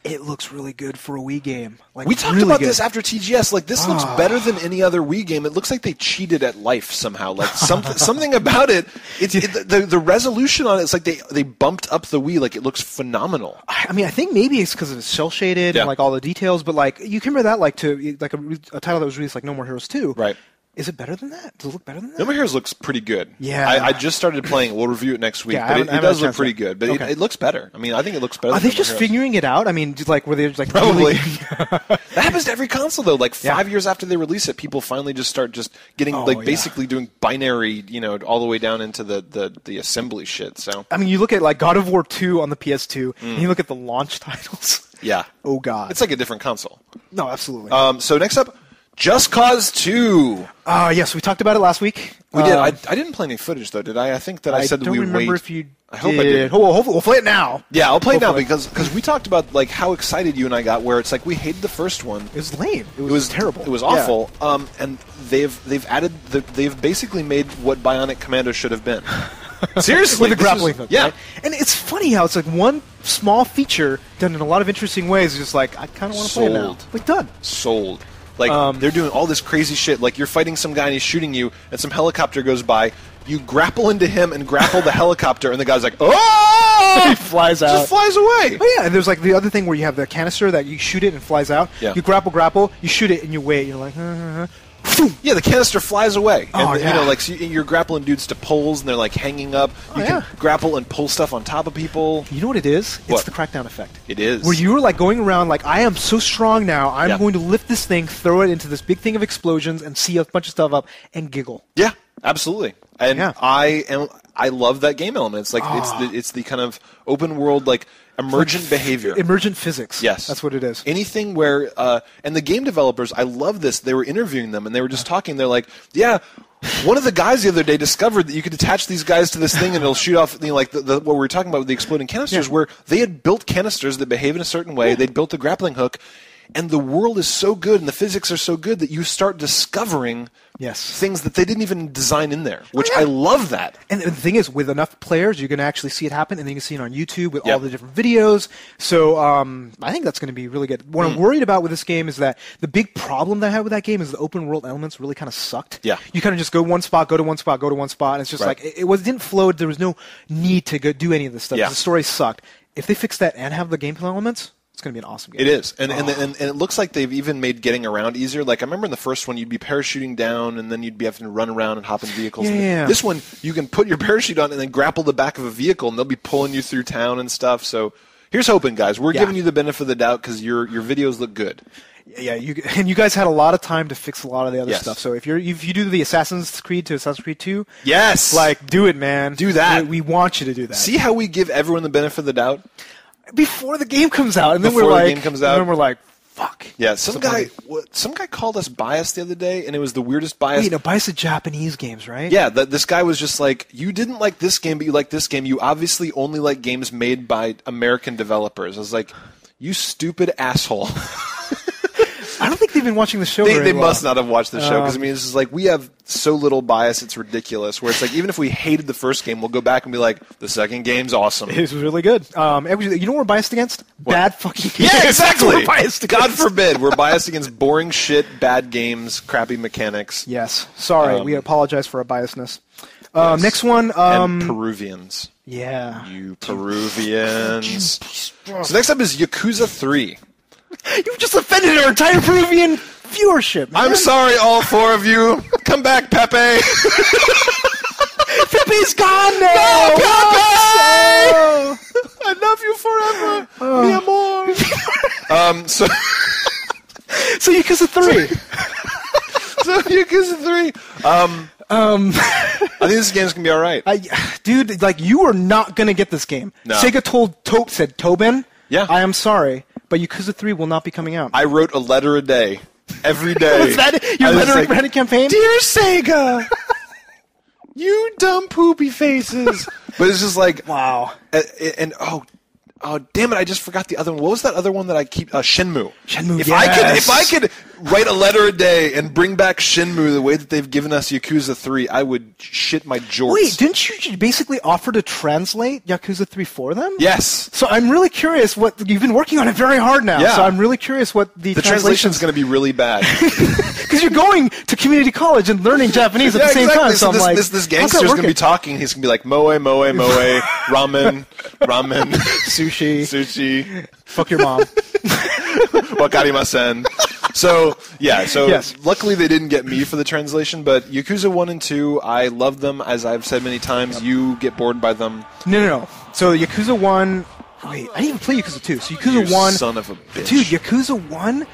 S1: it looks really good for a Wii game. Like,
S2: we talked
S1: really
S2: about
S1: good.
S2: this after TGS. Like, this looks better than any other Wii game. It looks like they cheated at life somehow. Like, something about it. The resolution on it, it's like they bumped up the Wii. Like, it looks phenomenal.
S1: I mean, I think maybe it's because it's cel shaded and like all the details. But like, you compare that like to like a title that was released like No More Heroes 2.
S2: Right.
S1: Is it better than that? Does it look better than that?
S2: No More Heroes looks pretty good.
S1: Yeah.
S2: I just started playing it. We'll review it next week.
S1: Yeah,
S2: but it does look pretty good. But it looks better. I mean, I think it looks better
S1: Are
S2: than
S1: they just figuring it out? I mean, like, were they just like...
S2: Probably. That happens to every console, though. Like, 5 years after they release it, people finally just start just getting, basically doing binary, all the way down into the assembly shit, so...
S1: I mean, you look at, like, God of War 2 on the PS2, and you look at the launch titles.
S2: Yeah.
S1: Oh, God.
S2: It's like a different console.
S1: No, absolutely.
S2: So next up... Just Cause 2.
S1: Yes, we talked about it last week.
S2: We did. I didn't play any footage, though, did I? I think that I said that we wait.
S1: I don't remember if you
S2: I hope I did.
S1: Hopefully, we'll play it now.
S2: Yeah, I'll play it now because we talked about like how excited you and I got. Where it's like we hated the first one.
S1: It was lame. It was terrible.
S2: It was awful. Yeah. And they've basically made what Bionic Commando should have been. Seriously,
S1: with the grappling hook.
S2: Yeah,
S1: right? And it's funny how it's like one small feature done in a lot of interesting ways. Just like I kind of want to play it now. Like done.
S2: Sold. Like, they're doing all this crazy shit. Like, you're fighting some guy and he's shooting you, and some helicopter goes by. You grapple into him and grapple the helicopter, and the guy's like, oh!
S1: He flies out.
S2: Just flies away.
S1: Oh, yeah, and there's, like, the other thing where you have the canister that you shoot it and flies out.
S2: Yeah.
S1: You grapple, you shoot it, and you wait. You're like,
S2: Yeah, the canister flies away.
S1: Oh,
S2: and,
S1: yeah.
S2: so you're grappling dudes to poles, and they're, like, hanging up. You can grapple and pull stuff on top of people.
S1: You know what it is?
S2: What?
S1: It's the Crackdown effect.
S2: It is.
S1: Where you were, like, going around, like, I am so strong now, I'm going to lift this thing, throw it into this big thing of explosions, and see a bunch of stuff up, and giggle.
S2: Yeah, absolutely. And I love that game element. It's like it's the kind of open world like emergent behavior,
S1: emergent physics.
S2: Yes,
S1: that's what it is.
S2: Anything where and the game developers, I love this. They were interviewing them and they were just talking. They're like, yeah. One of the guys the other day discovered that you could attach these guys to this thing and it'll shoot off, like what we were talking about with the exploding canisters, where they had built canisters that behave in a certain way. They'd built a grappling hook, and the world is so good and the physics are so good that you start discovering things that they didn't even design in there, which I love that.
S1: And the thing is, with enough players, you're going to actually see it happen, and then you can see it on YouTube with all the different videos. So I think that's going to be really good. What I'm worried about with this game is that the big problem that I had with that game is the open world elements really kind of sucked.
S2: Yeah.
S1: You kind of just go one spot, go to one spot, go to one spot, and it's just like, it didn't flow. There was no need to go do any of this stuff. The story sucked. If they fix that and have the gameplay elements, it's going to be an awesome game.
S2: It is. And it looks like they've even made getting around easier. Like, I remember in the first one, you'd be parachuting down, and then you'd be having to run around and hop in vehicles.
S1: Yeah.
S2: This one, you can put your parachute on and then grapple the back of a vehicle, and they'll be pulling you through town and stuff. So here's hoping, guys. We're giving you the benefit of the doubt because your videos look good.
S1: Yeah, you guys had a lot of time to fix a lot of the other stuff. So if you do the Assassin's Creed to Assassin's Creed 2, like, do it, man.
S2: Do that.
S1: We want you to do that.
S2: See how we give everyone the benefit of the doubt?
S1: Before the game comes out, and then
S2: Before
S1: we're like,
S2: the game comes out.
S1: and then we're like, fuck.
S2: Yeah, some guy called us biased the other day, and it was the weirdest bias.
S1: Wait, biased to Japanese games, right?
S2: Yeah, this guy was just like, you didn't like this game, but you like this game. You obviously only like games made by American developers. I was like, you stupid asshole.
S1: I don't think they've been watching the show very
S2: They
S1: well.
S2: must not have watched the show, because, I mean, this is like, we have so little bias, it's ridiculous, where it's like, even if we hated the first game, we'll go back and be like, the second game's awesome.
S1: It was really good. You know what we're biased against?
S2: What?
S1: Bad fucking games.
S2: Yeah, exactly.
S1: We're biased against.
S2: God forbid. We're biased against boring shit, bad games, crappy mechanics.
S1: Yes. Sorry, we apologize for our biasness.
S2: Yes.
S1: Next one.
S2: And Peruvians.
S1: Yeah.
S2: You Peruvians. So next up is Yakuza 3.
S1: You've just offended our entire Peruvian viewership, man.
S2: I'm sorry, all four of you. Come back, Pepe.
S1: Pepe's gone now.
S2: No, Pepe!
S1: Oh.
S2: I love you forever. Mi amor. So
S1: Yakuza 3.
S2: So Yakuza 3. I think this game's gonna be all right.
S1: Dude, like, you are not gonna get this game.
S2: No.
S1: Sega said, Tobin,
S2: I
S1: am sorry, but Yakuza 3 will not be coming out.
S2: I wrote a letter a day, every day.
S1: Was that your letter campaign?
S2: Dear Sega, you dumb poopy faces. But it's just like,
S1: wow.
S2: And oh damn it! I just forgot the other one. What was that other one that I keep? Shenmue.
S1: Shenmue.
S2: If I could write a letter a day and bring back Shenmue the way that they've given us Yakuza 3, I would shit my jorts.
S1: Wait, didn't you basically offer to translate Yakuza 3 for them?
S2: Yes.
S1: So I'm really curious what you've been working on it very hard now.
S2: Yeah.
S1: So I'm really curious what the
S2: translation's going to be really bad.
S1: Because you're going to community college and learning Japanese at the same time. So
S2: this,
S1: I'm like,
S2: this gangster's going to be talking. He's going to be like moe, moe, moe, ramen, sushi.
S1: Fuck your mom.
S2: Wakarimasen. So
S1: yes.
S2: Luckily they didn't get me for the translation, but Yakuza 1 and 2, I love them, as I've said many times. You get bored by them.
S1: No. So Yakuza 1... Wait, I didn't even play Yakuza 2. So Yakuza
S2: You
S1: 1...
S2: son of a bitch.
S1: Dude, Yakuza 1...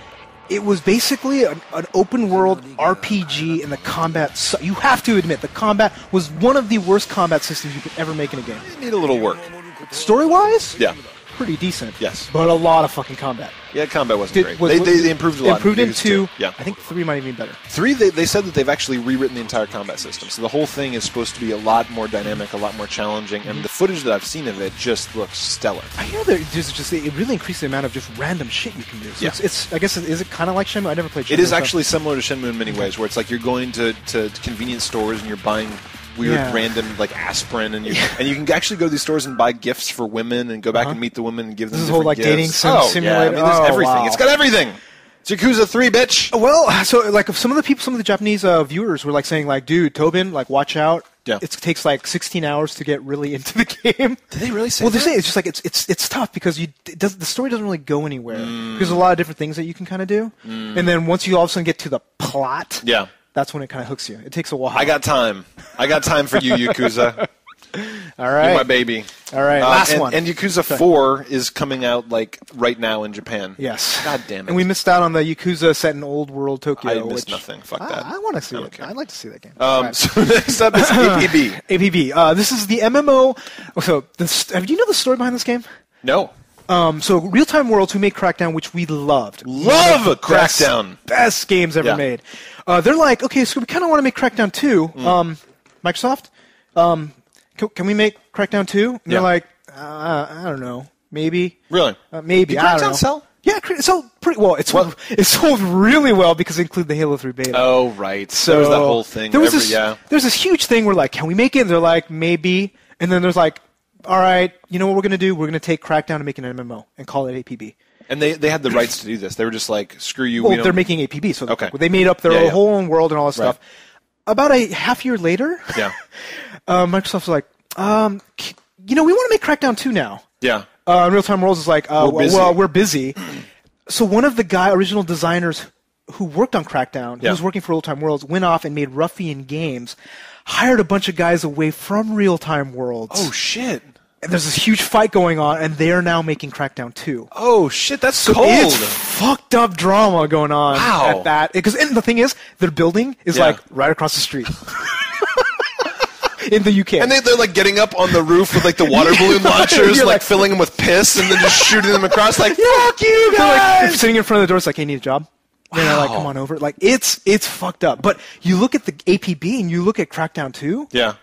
S1: It was basically an open-world RPG, and the combat... you have to admit, the combat was one of the worst combat systems you could ever make in a game.
S2: You need a little work.
S1: Story-wise?
S2: Yeah.
S1: Pretty decent.
S2: Yes.
S1: But a lot of fucking combat.
S2: Yeah, combat wasn't great. They improved a lot.
S1: Improved in 2.
S2: Yeah.
S1: I think 3 might even be better.
S2: 3, they said that they've actually rewritten the entire combat system. So the whole thing is supposed to be a lot more dynamic, a lot more challenging, and the footage that I've seen of it just looks stellar.
S1: I hear that it really increased the amount of just random shit you can do. So
S2: Yeah.
S1: it's I guess, is it kind of like Shenmue? I never played Shenmue.
S2: It is actually similar to Shenmue in many ways, where it's like you're going to convenience stores and you're buying weird random like aspirin, and you can actually go to these stores and buy gifts for women and go back and meet the women and give them
S1: this
S2: different
S1: whole like
S2: gifts.
S1: dating simulator.
S2: Yeah, I mean, there's everything.
S1: Wow.
S2: It's got everything. It's Yakuza 3, bitch.
S1: Well, so like some of the Japanese viewers were like saying like, dude, Tobin, like watch out.
S2: Yeah.
S1: It takes like 16 hours to get really into the game.
S2: Did they really say
S1: Well,
S2: that?
S1: they say it's just like it's tough because the story doesn't really go anywhere. There's a lot of different things that you can kind of do, and then once you all of a sudden get to the plot, that's when it kind of hooks you. It takes a while.
S2: I got time for you, Yakuza.
S1: All right.
S2: You're my baby.
S1: All right, last one.
S2: And Yakuza 4 is coming out like right now in Japan.
S1: Yes.
S2: God damn it.
S1: And we missed out on the Yakuza set in old world Tokyo.
S2: I missed nothing. Fuck that.
S1: I want to see it.
S2: care.
S1: I'd like to see that game.
S2: So next up is A.P.B.
S1: A.P.B. This is the MMO. So, do you know the story behind this game?
S2: No.
S1: So Real Time Worlds, who made Crackdown, which we loved.
S2: Love a Crackdown.
S1: Best games ever made. They're like, okay, so we kind of want to make Crackdown 2. Microsoft, can we make Crackdown 2? And they're like, I don't know. Maybe.
S2: Really?
S1: Maybe.
S2: Did
S1: I don't
S2: Crackdown
S1: know.
S2: sell?
S1: Yeah, it sold pretty well. It sold really well because it included the Halo 3 beta.
S2: Oh, right.
S1: So
S2: there was that whole thing.
S1: There's this huge thing where, like, can we make it? And they're like, maybe. And then there's like, all right, you know what we're going to do? We're going to take Crackdown and make an MMO and call it A.P.B.
S2: And they had the rights to do this. They were just like, screw you.
S1: Well, they're making A.P.B. So
S2: okay.
S1: They made up their whole own world and all this stuff. About a half year later, Microsoft's like, we want to make Crackdown 2 now.
S2: Yeah.
S1: Real Time Worlds is like, we're busy. So one of the original designers who worked on Crackdown, who was working for Real Time Worlds, went off and made Ruffian Games, hired a bunch of guys away from Real Time Worlds.
S2: Oh, shit.
S1: And there's this huge fight going on, and they're now making Crackdown 2.
S2: Oh, shit, that's
S1: so
S2: cold.
S1: It's fucked up drama going on at that. And the thing is, their building is like right across the street. In the UK.
S2: And they're like getting up on the roof with like the water balloon launchers, like filling them with piss, and then just shooting them across like, fuck you guys!
S1: They're like sitting in front of the door, it's like, hey, need a job? Wow. And they're like, come on over. Like, it's fucked up. But you look at the A.P.B. and you look at Crackdown 2.
S2: Yeah.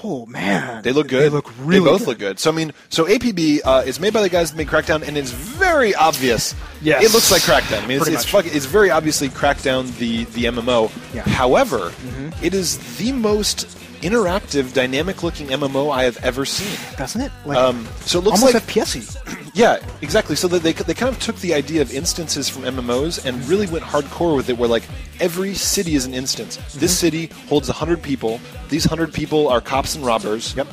S1: Oh, man.
S2: They look good.
S1: They look really good.
S2: They both look good. So, I mean, A.P.B. is made by the guys that made Crackdown, and it's very obvious.
S1: Yes.
S2: It looks like Crackdown. I mean, it's very obviously Crackdown, the MMO.
S1: Yeah.
S2: However, it is the most interactive, dynamic-looking MMO I have ever seen.
S1: Doesn't it?
S2: So it looks
S1: almost
S2: like
S1: FPS-y.
S2: Yeah, exactly. So they kind of took the idea of instances from MMOs and really went hardcore with it, where like every city is an instance. This city holds 100 people. These 100 people are cops and robbers.
S1: Yep.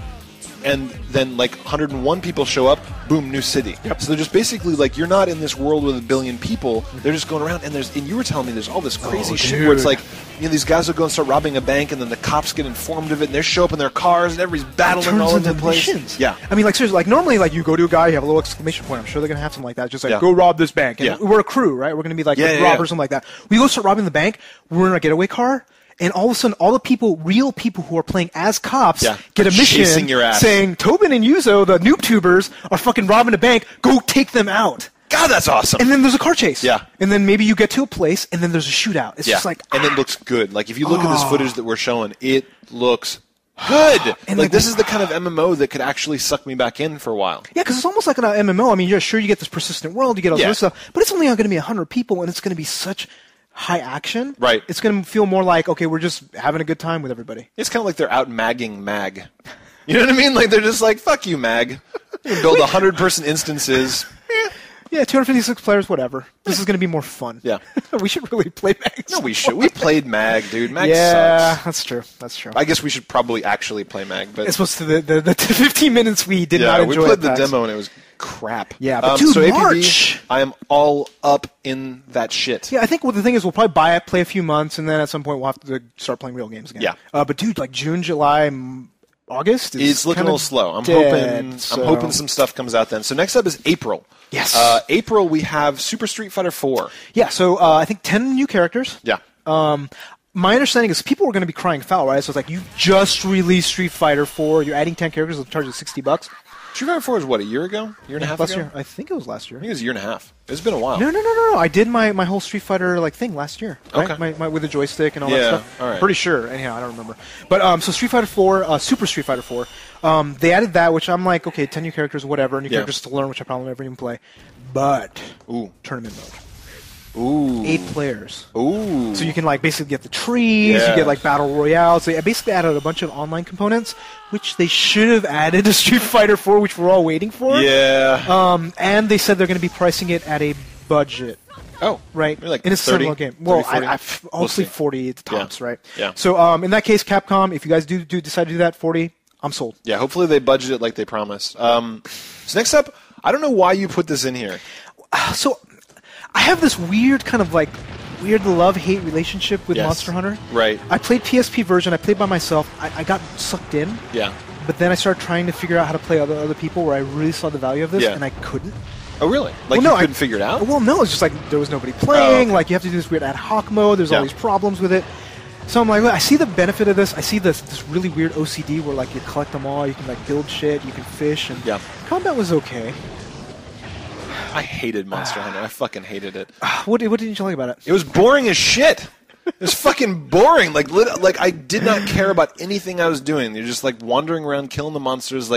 S2: And then like 101 people show up, boom, new city.
S1: Yep.
S2: So they're just basically like, you're not in this world with a billion people. They're just going around, and you were telling me there's all this crazy shit where it's like, these guys will go and start robbing a bank, and then the cops get informed of it, and they show up in their cars, and everybody's battling all over the place.
S1: Missions.
S2: Yeah.
S1: I mean, like, seriously, like, normally, like, you go to a guy, you have a little exclamation point. I'm sure they're going to have something like that. Just like, go rob this bank. And we're a crew, right? We're going to be like robbers, something like that. We go start robbing the bank, we're in a getaway car, and all of a sudden, all the real people who are playing as cops, get a mission saying, Tobin and Yuzo, the NooBToobers, are fucking robbing a bank. Go take them out.
S2: God, that's awesome.
S1: And then there's a car chase.
S2: Yeah.
S1: And then maybe you get to a place, and then there's a shootout. It's just like...
S2: And it looks good. Like, if you look at this footage that we're showing, it looks good. And like, this is the kind of MMO that could actually suck me back in for a while.
S1: Yeah, because it's almost like an MMO. I mean, you're sure you get this persistent world, you get all this stuff, but it's only going to be 100 people, and it's going to be such high action.
S2: Right.
S1: It's going to feel more like, okay, we're just having a good time with everybody.
S2: It's kind of like they're out magging Mag. You know what I mean? Like, they're just like, fuck you, Mag. You can build 100-person instances.
S1: Yeah, 256 players, whatever. This is going to be more fun.
S2: Yeah.
S1: We should really play Mag.
S2: No, we should. We played Mag, dude. Mag
S1: sucks. That's true.
S2: I guess we should probably actually play Mag. But
S1: it's supposed to the 15 minutes we did not enjoy.
S2: Yeah, we played the demo and it was crap.
S1: Yeah, but dude,
S2: so
S1: March.
S2: A.P.B, I am all up in that shit.
S1: Yeah, I think the thing is we'll probably buy it, play a few months, and then at some point we'll have to start playing real games again.
S2: Yeah.
S1: But dude, like June, July, August is
S2: it's looking a little slow. I'm hoping some stuff comes out then. So next up is April.
S1: Yes.
S2: April we have Super Street Fighter 4.
S1: Yeah. So I think 10 new characters.
S2: Yeah.
S1: My understanding is people were going to be crying foul, right? So it's like you just released Street Fighter 4. You're adding 10 characters. They'll charge you $60.
S2: Street Fighter 4 is what, a year ago? Year and a half
S1: last
S2: ago?
S1: Year. I think it was last year.
S2: I think it was a year and a half. It's been a while.
S1: No. I did my whole Street Fighter thing last year. Right?
S2: Okay.
S1: My with the joystick and all that stuff.
S2: All right.
S1: Pretty sure. Anyhow, I don't remember. But so Street Fighter 4, Super Street Fighter 4, they added that, which I'm like, okay, 10 new characters, whatever, new characters to learn, which I probably never even play. But tournament mode.
S2: Ooh.
S1: 8 players.
S2: Ooh.
S1: So you can basically get the trees, you get battle royales. They basically added a bunch of online components, which they should have added to Street Fighter 4, which we're all waiting for.
S2: Yeah.
S1: And they said they're going to be pricing it at a budget.
S2: Oh.
S1: Right.
S2: Maybe like
S1: in a
S2: 30,
S1: similar game. Well,
S2: 30, 40?
S1: hopefully 40 at the tops, right?
S2: Yeah.
S1: So in that case, Capcom, if you guys do decide to do that, 40, I'm sold.
S2: Yeah, hopefully they budget it like they promised. So next up, I don't know why you put this in here.
S1: So I have this weird kind of weird love-hate relationship with Monster Hunter.
S2: Right.
S1: I played PSP version. I played by myself. I got sucked in.
S2: Yeah.
S1: But then I started trying to figure out how to play other people where I really saw the value of this, and I couldn't.
S2: Oh, really? You couldn't figure it out?
S1: Well, no. It's just there was nobody playing. You have to do this weird ad hoc mode. There's all these problems with it. So I'm like, I see the benefit of this. I see this really weird OCD where you collect them all. You can build shit. You can fish. And combat was okay.
S2: I hated Monster Hunter. I fucking hated it.
S1: What didn't you like about it?
S2: It was boring as shit. It was fucking boring. I did not care about anything I was doing. You're just wandering around killing the monsters.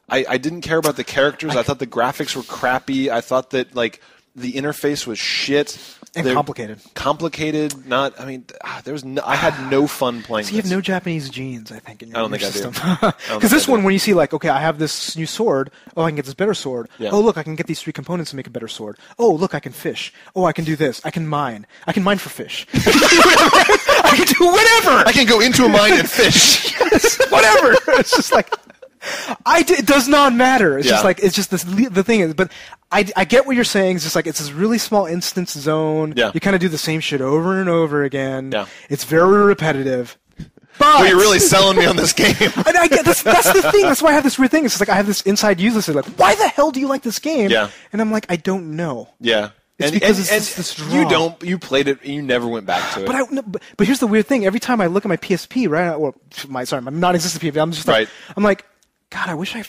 S2: I didn't care about the characters. I thought the graphics were crappy. I thought that the interface was shit.
S1: And complicated.
S2: Complicated. Not. I mean, I had no fun playing.
S1: So you have no Japanese genes, I think, in your system.
S2: I do.
S1: Because this one, when you see okay, I have this new sword. Oh, I can get this better sword.
S2: Yeah.
S1: Oh, look, I can get these 3 components to make a better sword. Oh, look, I can fish. Oh, I can do this. I can mine. I can mine for fish. I can do whatever.
S2: I can go into a mine and fish.
S1: Yes, whatever. It's just it does not matter. It's just the thing is, but I get what you're saying. It's just it's this really small instance zone.
S2: Yeah.
S1: You kind of do the same shit over and over again.
S2: Yeah.
S1: It's very repetitive. But
S2: well, you're really selling me on this game.
S1: And I get that's the thing. That's why I have this weird thing. It's I have this inside user why the hell do you like this game?
S2: Yeah.
S1: And I'm I don't know.
S2: Yeah.
S1: It's because it's this draw.
S2: You played it, you never went back to it.
S1: But here's the weird thing. Every time I look at my PSP, right? Or my non-existent PSP, I'm just I'm God, I wish I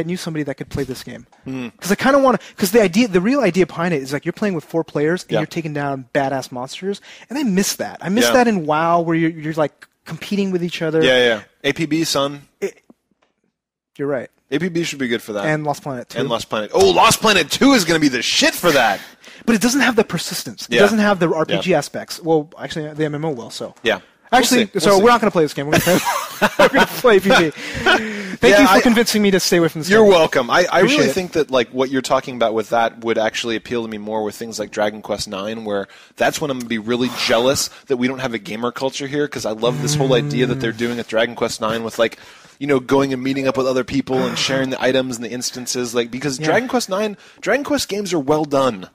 S1: knew somebody that could play this game. Because I kind of want to. Because the real idea behind it is you're playing with 4 players and you're taking down badass monsters, and I miss that. I miss that in WoW where you're competing with each other.
S2: Yeah. A.P.B, son.
S1: You're right.
S2: A.P.B should be good for that.
S1: And Lost Planet 2.
S2: Oh, Lost Planet 2 is going to be the shit for that.
S1: But it doesn't have the persistence. It doesn't have the RPG aspects. Well, actually, the MMO will. So
S2: yeah.
S1: Actually, we're not going to play this game. We're going to play A.P.B. Thank you for convincing me to stay away from this game.
S2: You're welcome. I really
S1: it.
S2: think that what you're talking about with that would actually appeal to me more with things like Dragon Quest IX, where that's when I'm going to be really jealous that we don't have a gamer culture here, because I love this whole idea that they're doing with Dragon Quest IX with going and meeting up with other people and sharing the items and the instances, because Dragon Quest games are well done.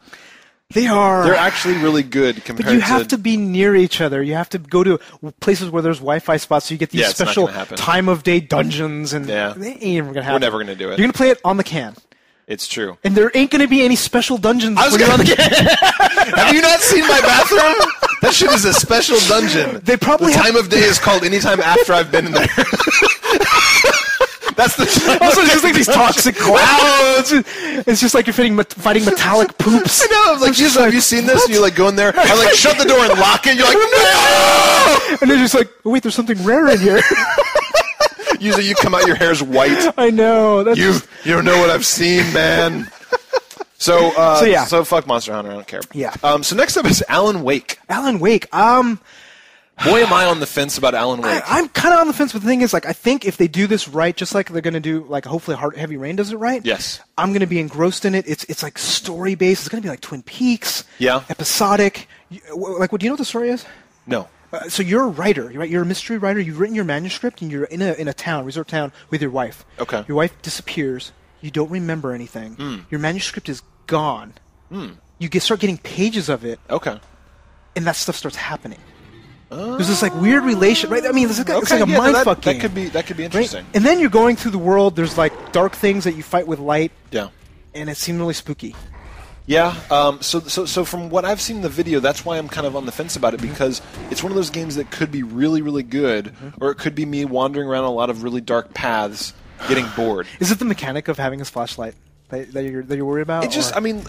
S1: They are.
S2: They're actually really good compared to...
S1: But you have to be near each other. You have to go to places where there's Wi-Fi spots, so you get these special time-of-day dungeons, and they ain't even going to happen.
S2: We're never going to do it.
S1: You're going to play it on the can.
S2: It's true.
S1: And there ain't going to be any special dungeons when you're on the can.
S2: Have you not seen my bathroom? That shit is a special dungeon.
S1: They probably
S2: the time of day is called anytime after I've been in there. That's the
S1: also it's just these toxic clouds. It's just you're fighting metallic poops.
S2: I know. Have you seen this? And you go in there. I shut the door and lock it. You're no!
S1: And they're just oh wait, there's something rare in here.
S2: Usually you come out, your hair's white.
S1: I know.
S2: You don't know what I've seen, man. So
S1: yeah.
S2: So fuck Monster Hunter. I don't care.
S1: Yeah.
S2: So next up is Alan Wake.
S1: Alan Wake.
S2: Boy, am I on the fence about Alan Wake.
S1: I'm kind of on the fence, but the thing is, like, I think if they do this right, just like they're going to do, like, hopefully Heavy Rain does it right.
S2: Yes.
S1: I'm going to be engrossed in it. It's like story based. It's going to be like Twin Peaks.
S2: Yeah.
S1: Episodic. Like, do you know what the story is?
S2: No.
S1: So you're a writer, right? You're a mystery writer. You've written your manuscript, and you're in a town, resort town, with your wife.
S2: Okay.
S1: Your wife disappears. You don't remember anything. Your manuscript is gone. You start getting pages of it.
S2: Okay.
S1: And that stuff starts happening. There's this like weird relation, right? I mean, it's like a mindfuck game.
S2: That could be interesting.
S1: Right? And then you're going through the world. There's like dark things that you fight with light.
S2: Yeah.
S1: And it seemed really spooky.
S2: Yeah. So from what I've seen in the video, that's why I'm kind of on the fence about it, because it's one of those games that could be really, really good, or it could be me wandering around a lot of really dark paths, getting bored.
S1: Is it the mechanic of having a flashlight that you're worried about?
S2: It just, I mean,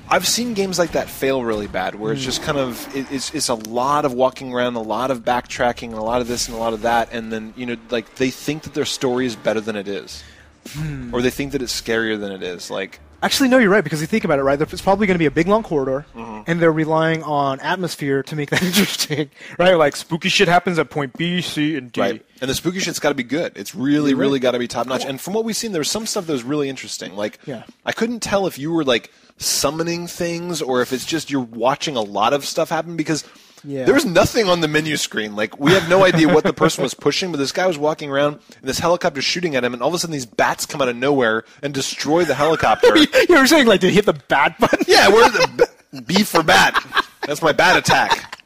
S2: I've seen games like that fail really bad, where it's just kind of it's a lot of walking around, a lot of backtracking, and a lot of this and a lot of that, and then like they think that their story is better than it is, or they think that it's scarier than it is. Like,
S1: actually, no, you're right, because you think about it, right? It's probably going to be a big long corridor, and they're relying on atmosphere to make that interesting, right? Like spooky shit happens at point B, C, and D.
S2: Right. And the spooky shit's got to be good. It's really, really got to be top notch. And from what we've seen, there was some stuff that was really interesting. Like, I couldn't tell if you were like summoning things or if it's just you're watching a lot of stuff happen, because there was nothing on the menu screen. Like, we have no idea what the person was pushing, but this guy was walking around and this helicopter shooting at him, and all of a sudden these bats come out of nowhere and destroy the helicopter.
S1: You were saying, like, to hit the bat button?
S2: Yeah, where's the B for bat? That's my bat attack.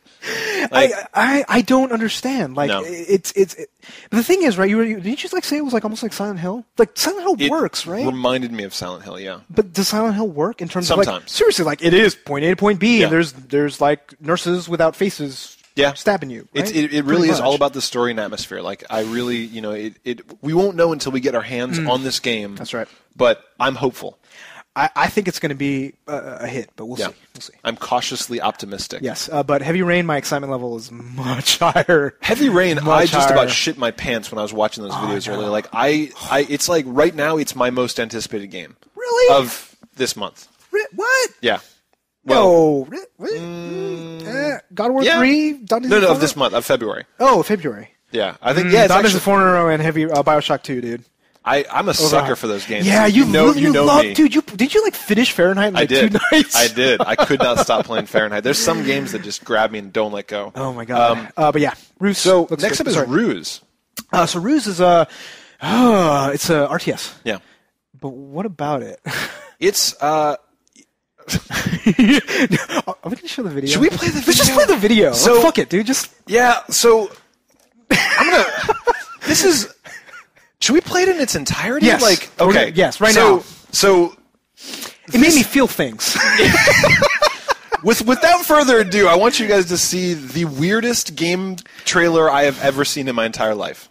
S2: Like,
S1: I don't understand. Like,
S2: No.
S1: But the thing is, right? Didn't you like say it was like almost like Silent Hill? Like Silent Hill works, right?
S2: Reminded me of Silent Hill, yeah.
S1: But does Silent Hill work in terms of like
S2: Sometimes.
S1: seriously? Like, it is point A to point B, and there's like nurses without faces, stabbing you. Right?
S2: It really is all about the story and atmosphere. Like, I really, we won't know until we get our hands on this game.
S1: That's right.
S2: But I'm hopeful.
S1: I think it's going to be a hit, but we'll see. We'll see.
S2: I'm cautiously optimistic.
S1: Yes, but Heavy Rain, my excitement level is much higher.
S2: Heavy Rain, I just about shit my pants when I was watching those videos earlier. Like, it's like right now, it's my most anticipated game.
S1: Really?
S2: Of this month.
S1: What?
S2: Yeah.
S1: Well, God of War 3? Dante's
S2: No,
S1: Inferno?
S2: of this month, of February.
S1: Oh, February.
S2: Yeah, I think it's
S1: Dante's
S2: actually,
S1: Inferno and Heavy Bioshock 2, dude.
S2: I'm a sucker for those games.
S1: Yeah,
S2: you know
S1: love,
S2: me.
S1: dude. Did you like finish Fahrenheit in like 2 nights?
S2: I did. I could not stop playing Fahrenheit. There's some games that just grab me and don't let go.
S1: Oh my god. But yeah, R.U.S.E.
S2: So next up is R.U.S.E.
S1: So R.U.S.E. is it's a RTS.
S2: Yeah.
S1: But what about it?
S2: It's
S1: Are we gonna show the video?
S2: Should we play the video?
S1: Let's just play the video.
S2: So
S1: fuck it, dude. Just
S2: So I'm gonna. This is. Should we play it in its entirety?
S1: Yes.
S2: Like, okay.
S1: Yes. Right now.
S2: So
S1: it made me feel things.
S2: Without further ado, I want you guys to see the weirdest game trailer I have ever seen in my entire life.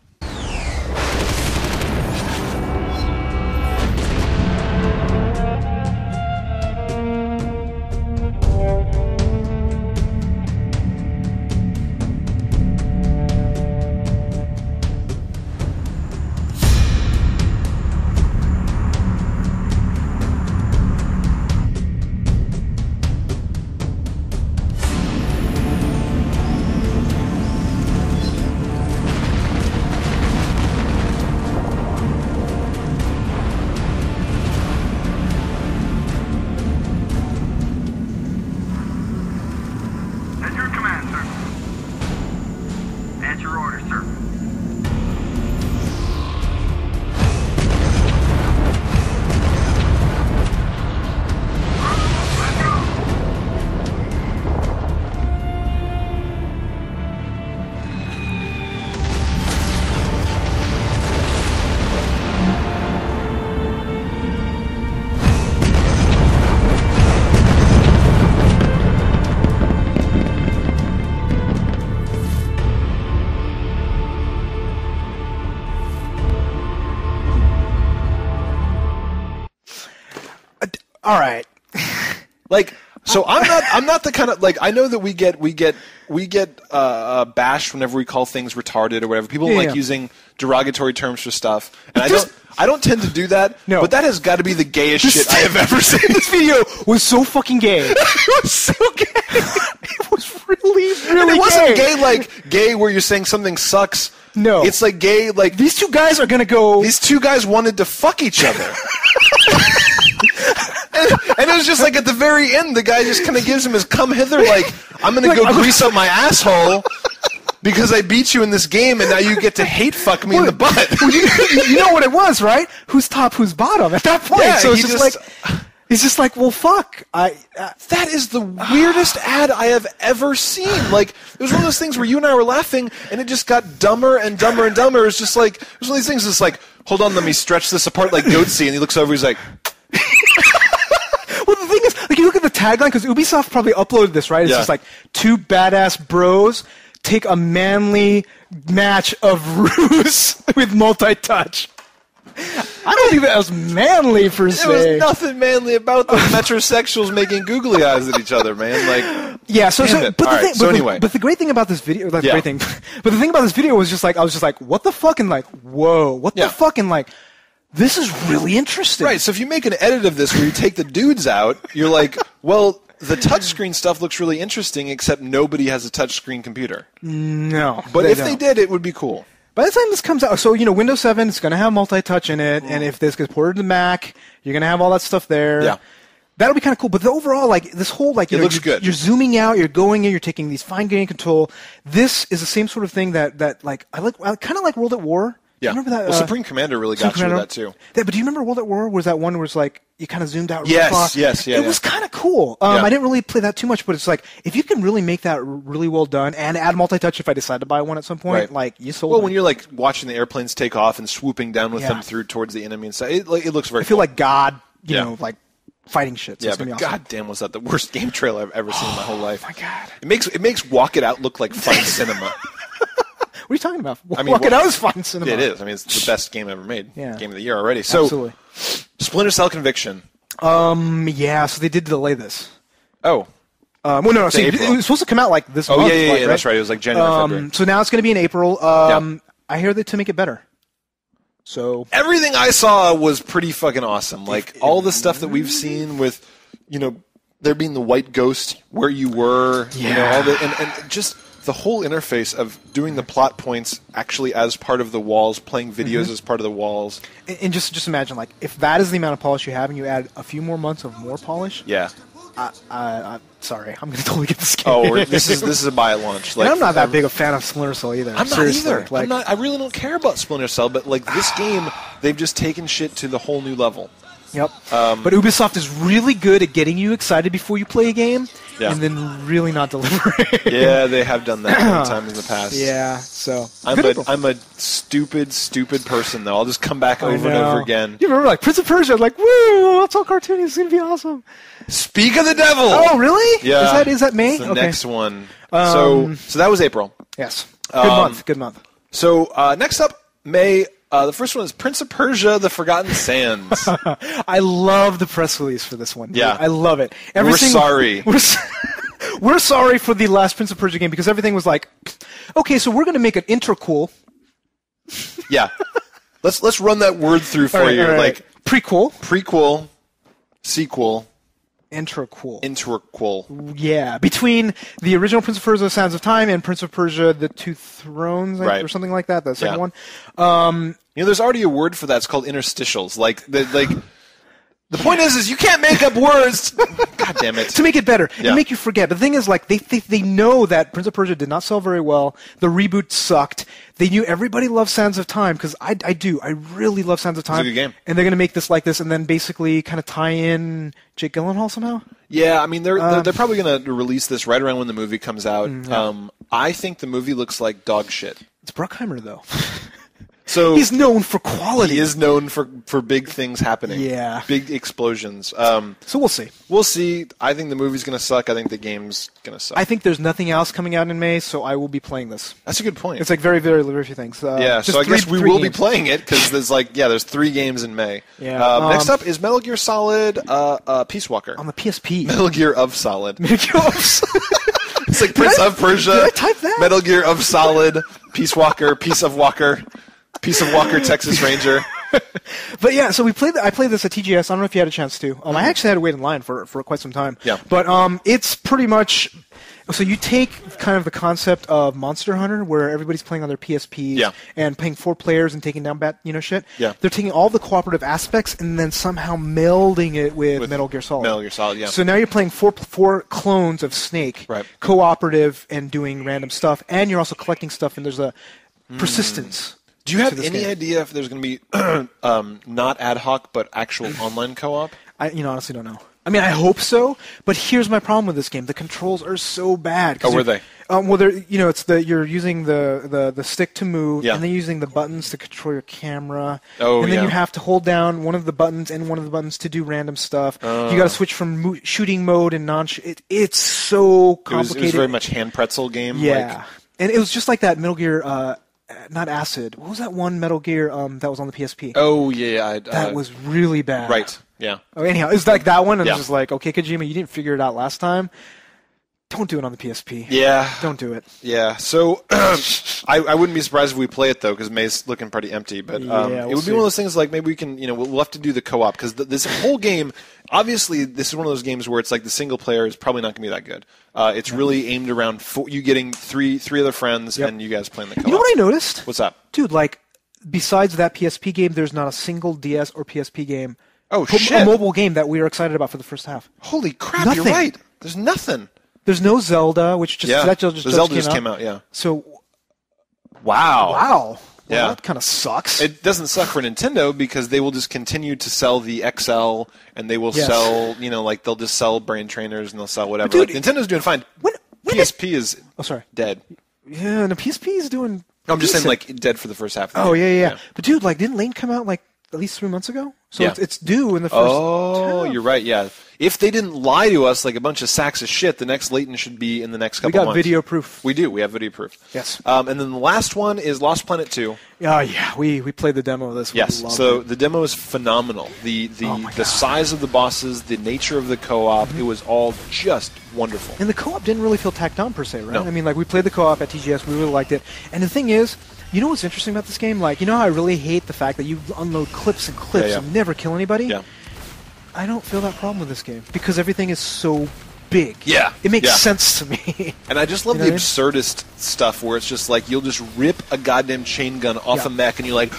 S1: All right.
S2: Like, so I'm not the kind of, like, I know that we get bashed whenever we call things retarded or whatever. People don't like using derogatory terms for stuff. And I don't tend to do that,
S1: No.
S2: but that has got to be the gayest shit I have ever seen.
S1: This video was so fucking gay.
S2: It was so gay.
S1: It was really, really
S2: And it wasn't
S1: gay.
S2: gay like gay where you're saying something sucks.
S1: No.
S2: It's like gay like
S1: These two guys are gonna go.
S2: these two guys wanted to fuck each other. and it was just like at the very end, the guy just kind of gives him his come hither, like, I'm going to go grease up my asshole because I beat you in this game and now you get to hate fuck me in the butt.
S1: You know what it was, right? Who's top, who's bottom at that point.
S2: Yeah,
S1: so it's just like, he's just like, well, fuck.
S2: That is the weirdest ad I have ever seen. Like, it was one of those things where you and I were laughing and it just got dumber and dumber and dumber. It was just like, it was one of these things that's like, hold on, let me stretch this apart like Goatsy. And he looks over, he's like...
S1: Well, the thing is, like, you look at the tagline, because Ubisoft probably uploaded this, right? It's just like, two badass bros take a manly match of R.U.S.E. with multi-touch. I don't think that was manly, per se.
S2: There was nothing manly about those metrosexuals making googly eyes at each other, man. Like,
S1: yeah, so
S2: anyway.
S1: But the great thing about this video, but the thing about this video was just like, I was just like, what the fuck, and like, whoa, what the fuck, and like, this is really interesting.
S2: Right, so if you make an edit of this where you take the dudes out, you're like, well, the touchscreen stuff looks really interesting, except nobody has a touchscreen computer.
S1: No.
S2: But if they did, it would be cool.
S1: By the time this comes out, so, Windows 7 is going to have multi-touch in it, and if this gets ported to Mac, you're going to have all that stuff there.
S2: Yeah.
S1: That'll be kind of cool. But the overall, like, this whole, like,
S2: it looks good.
S1: You're zooming out, you're going in, you're taking these fine-grained control. This is the same sort of thing that like, I kind of like World at War.
S2: Yeah.
S1: Remember that?
S2: Well, Supreme Commander really got you with that, too.
S1: But do you remember World at War? Was that one where it's like, you kind of zoomed out really
S2: Yes,
S1: far?
S2: yes, yeah.
S1: It was kind of cool. I didn't really play that too much, but it's like, if you can really make that really well done and add multi-touch if I decide to buy one at some point, like, you sold
S2: when you're, like, watching the airplanes take off and swooping down with them through towards the enemy and stuff, it looks very cool.
S1: I feel like God, you know, like, fighting shit. So
S2: yeah,
S1: it's gonna
S2: but
S1: be awesome.
S2: goddamn, was that the worst game trailer I've ever seen in my whole life.
S1: Oh, my God.
S2: It makes Walk It Out look like fun cinema.
S1: What are you talking about?
S2: I mean,
S1: Walk It Out is fun cinema.
S2: It is. I mean, it's the best game ever made.
S1: Yeah.
S2: Game of the year already. So,
S1: absolutely.
S2: Splinter Cell Conviction.
S1: Yeah, so they did delay this.
S2: Oh.
S1: Well, no, so it was supposed to come out like this month.
S2: Oh, yeah,
S1: right?
S2: that's right. It was like January, February.
S1: So now it's going to be in April. I hear that to make it better. So
S2: everything I saw was pretty fucking awesome. Like, all the stuff that we've seen with, there being the white ghost where you were, all the, and just the whole interface of doing the plot points actually as part of the walls, playing videos as part of the walls.
S1: And just imagine, like, if that is the amount of polish you have and you add a few more months of more polish.
S2: Yeah.
S1: Sorry, I'm going to totally get this game.
S2: Oh, this is a buy at launch. Like,
S1: and I'm not that big a fan of Splinter Cell either.
S2: I'm not either.
S1: Like,
S2: I really don't care about Splinter Cell, but like this game, they've just taken shit to the whole new level.
S1: Yep. But Ubisoft is really good at getting you excited before you play a game, and then really not delivering.
S2: Yeah, they have done that many times in the past.
S1: Yeah, so
S2: I'm a stupid person though. I'll just come back over and over again.
S1: You remember, like, Prince of Persia? Like, woo! It's all cartoony. It's gonna be awesome.
S2: Speak of the devil.
S1: Oh, really?
S2: Yeah.
S1: Is that May?
S2: It's the next one. So that was April.
S1: Yes. Good month.
S2: So next up, May. The first one is Prince of Persia: The Forgotten Sands.
S1: I love the press release for this one. Dude.
S2: Yeah,
S1: I love it.
S2: We're sorry.
S1: We're sorry for the last Prince of Persia game because everything was like, okay, so we're going to make an intro cool.
S2: Yeah, let's run that word through for you.
S1: Right.
S2: Like
S1: prequel,
S2: sequel.
S1: Interquel. Yeah, between the original Prince of Persia: Sands of Time and Prince of Persia: The Two Thrones, or something like that. The second one.
S2: There's already a word for that. It's called interstitials. The point is you can't make up words. God damn it.
S1: To make it better and make you forget. But the thing is, like, they know that Prince of Persia did not sell very well. The reboot sucked. They knew everybody loves Sands of Time because I do. I really love Sands of Time.
S2: It's a good game.
S1: And they're going to make this like this and then basically kind of tie in Jake Gyllenhaal somehow.
S2: Yeah, I mean they're probably going to release this right around when the movie comes out. I think the movie looks like dog shit.
S1: It's Bruckheimer though.
S2: So
S1: he's known for quality.
S2: He is known for big things happening.
S1: Yeah.
S2: Big explosions.
S1: So we'll see.
S2: We'll see. I think the movie's going to suck. I think the game's going to suck.
S1: I think there's nothing else coming out in May, so I will be playing this.
S2: That's a good point.
S1: It's like very, very, very few things.
S2: So I guess we will be playing it because there's 3 games in May.
S1: Yeah.
S2: Next up is Metal Gear Solid Peacewalker.
S1: On the PSP.
S2: Metal Gear of Solid.
S1: Metal Gear of Solid.
S2: It's like Prince of Persia.
S1: Did I type that?
S2: Metal Gear of Solid, Peacewalker, Piece of Walker, Texas Ranger.
S1: But yeah, so I played this at TGS. I don't know if you had a chance to. I actually had to wait in line for quite some time.
S2: Yeah.
S1: But it's pretty much. So you take kind of the concept of Monster Hunter, where everybody's playing on their PSPs and playing 4 players and taking down shit.
S2: Yeah.
S1: They're taking all the cooperative aspects and then somehow melding it with Metal Gear Solid.
S2: Metal Gear Solid, yeah.
S1: So now you're playing four clones of Snake,
S2: right.
S1: cooperative and doing random stuff, and you're also collecting stuff, and there's a persistence.
S2: Do you have any idea if there's going to be not ad hoc but actual online co-op?
S1: I honestly don't know. I mean, I hope so, but here's my problem with this game: the controls are so bad.
S2: Oh, were they?
S1: Well, it's you're using the stick to move,
S2: yeah.
S1: and then using the buttons to control your camera.
S2: Oh,
S1: and then
S2: yeah.
S1: you have to hold down one of the buttons and one of the buttons to do random stuff. You got to switch from shooting mode and it's so complicated.
S2: It was very much hand pretzel game.
S1: Yeah, and it was just like that Metal Gear. Not Acid. What was that one Metal Gear that was on the PSP?
S2: Oh, yeah.
S1: That was really bad.
S2: Right, yeah.
S1: Oh, anyhow, it was like that one, and
S2: yeah.
S1: it was just like, okay, Kojima, you didn't figure it out last time. Don't do it on the PSP.
S2: Yeah.
S1: Don't do it.
S2: Yeah, so I wouldn't be surprised if we play it, though, because May's looking pretty empty. But it would be one of those things like maybe we can, we'll have to do the co-op, because this whole game, obviously, this is one of those games where it's like the single player is probably not going to be that good. It's really aimed around you getting three other friends and you guys playing the co-op.
S1: You know what I noticed?
S2: What's up?
S1: Dude, besides that PSP game, there's not a single DS or PSP game.
S2: Oh, shit.
S1: A mobile game that we were excited about for the first half.
S2: Holy crap,
S1: Nothing.
S2: You're right. There's nothing.
S1: There's no Zelda, which
S2: Zelda just came out, yeah.
S1: So,
S2: wow.
S1: Well,
S2: yeah.
S1: that kind of sucks.
S2: It doesn't suck for Nintendo because they will just continue to sell the XL and they will sell, they'll just sell brain trainers and they'll sell whatever.
S1: Dude,
S2: Nintendo's doing fine. PSP is dead.
S1: Yeah, and the PSP is doing.
S2: I'm just saying, dead for the first half of the
S1: year.
S2: Yeah.
S1: But dude, didn't Lane come out at least 3 months ago? So it's due in the first.
S2: Oh, you're right. Yeah. If they didn't lie to us like a bunch of sacks of shit, the next Layton should be in the next couple months.
S1: We got video proof.
S2: We do. We have video proof.
S1: Yes.
S2: And then the last one is Lost Planet 2.
S1: Yeah. We played the demo of this.
S2: Yes. So the demo is phenomenal. The size of the bosses, the nature of the co-op, it was all just wonderful.
S1: And the co-op didn't really feel tacked on per se, right?
S2: No.
S1: I mean, we played the co-op at TGS. We really liked it. And the thing is, you know what's interesting about this game? How I really hate the fact that you unload clips and clips and never kill anybody?
S2: Yeah.
S1: I don't feel that problem with this game because everything is so big.
S2: Yeah.
S1: It makes sense to me.
S2: And I just love the absurdist stuff where it's just you'll just rip a goddamn chain gun off a mech and you're like,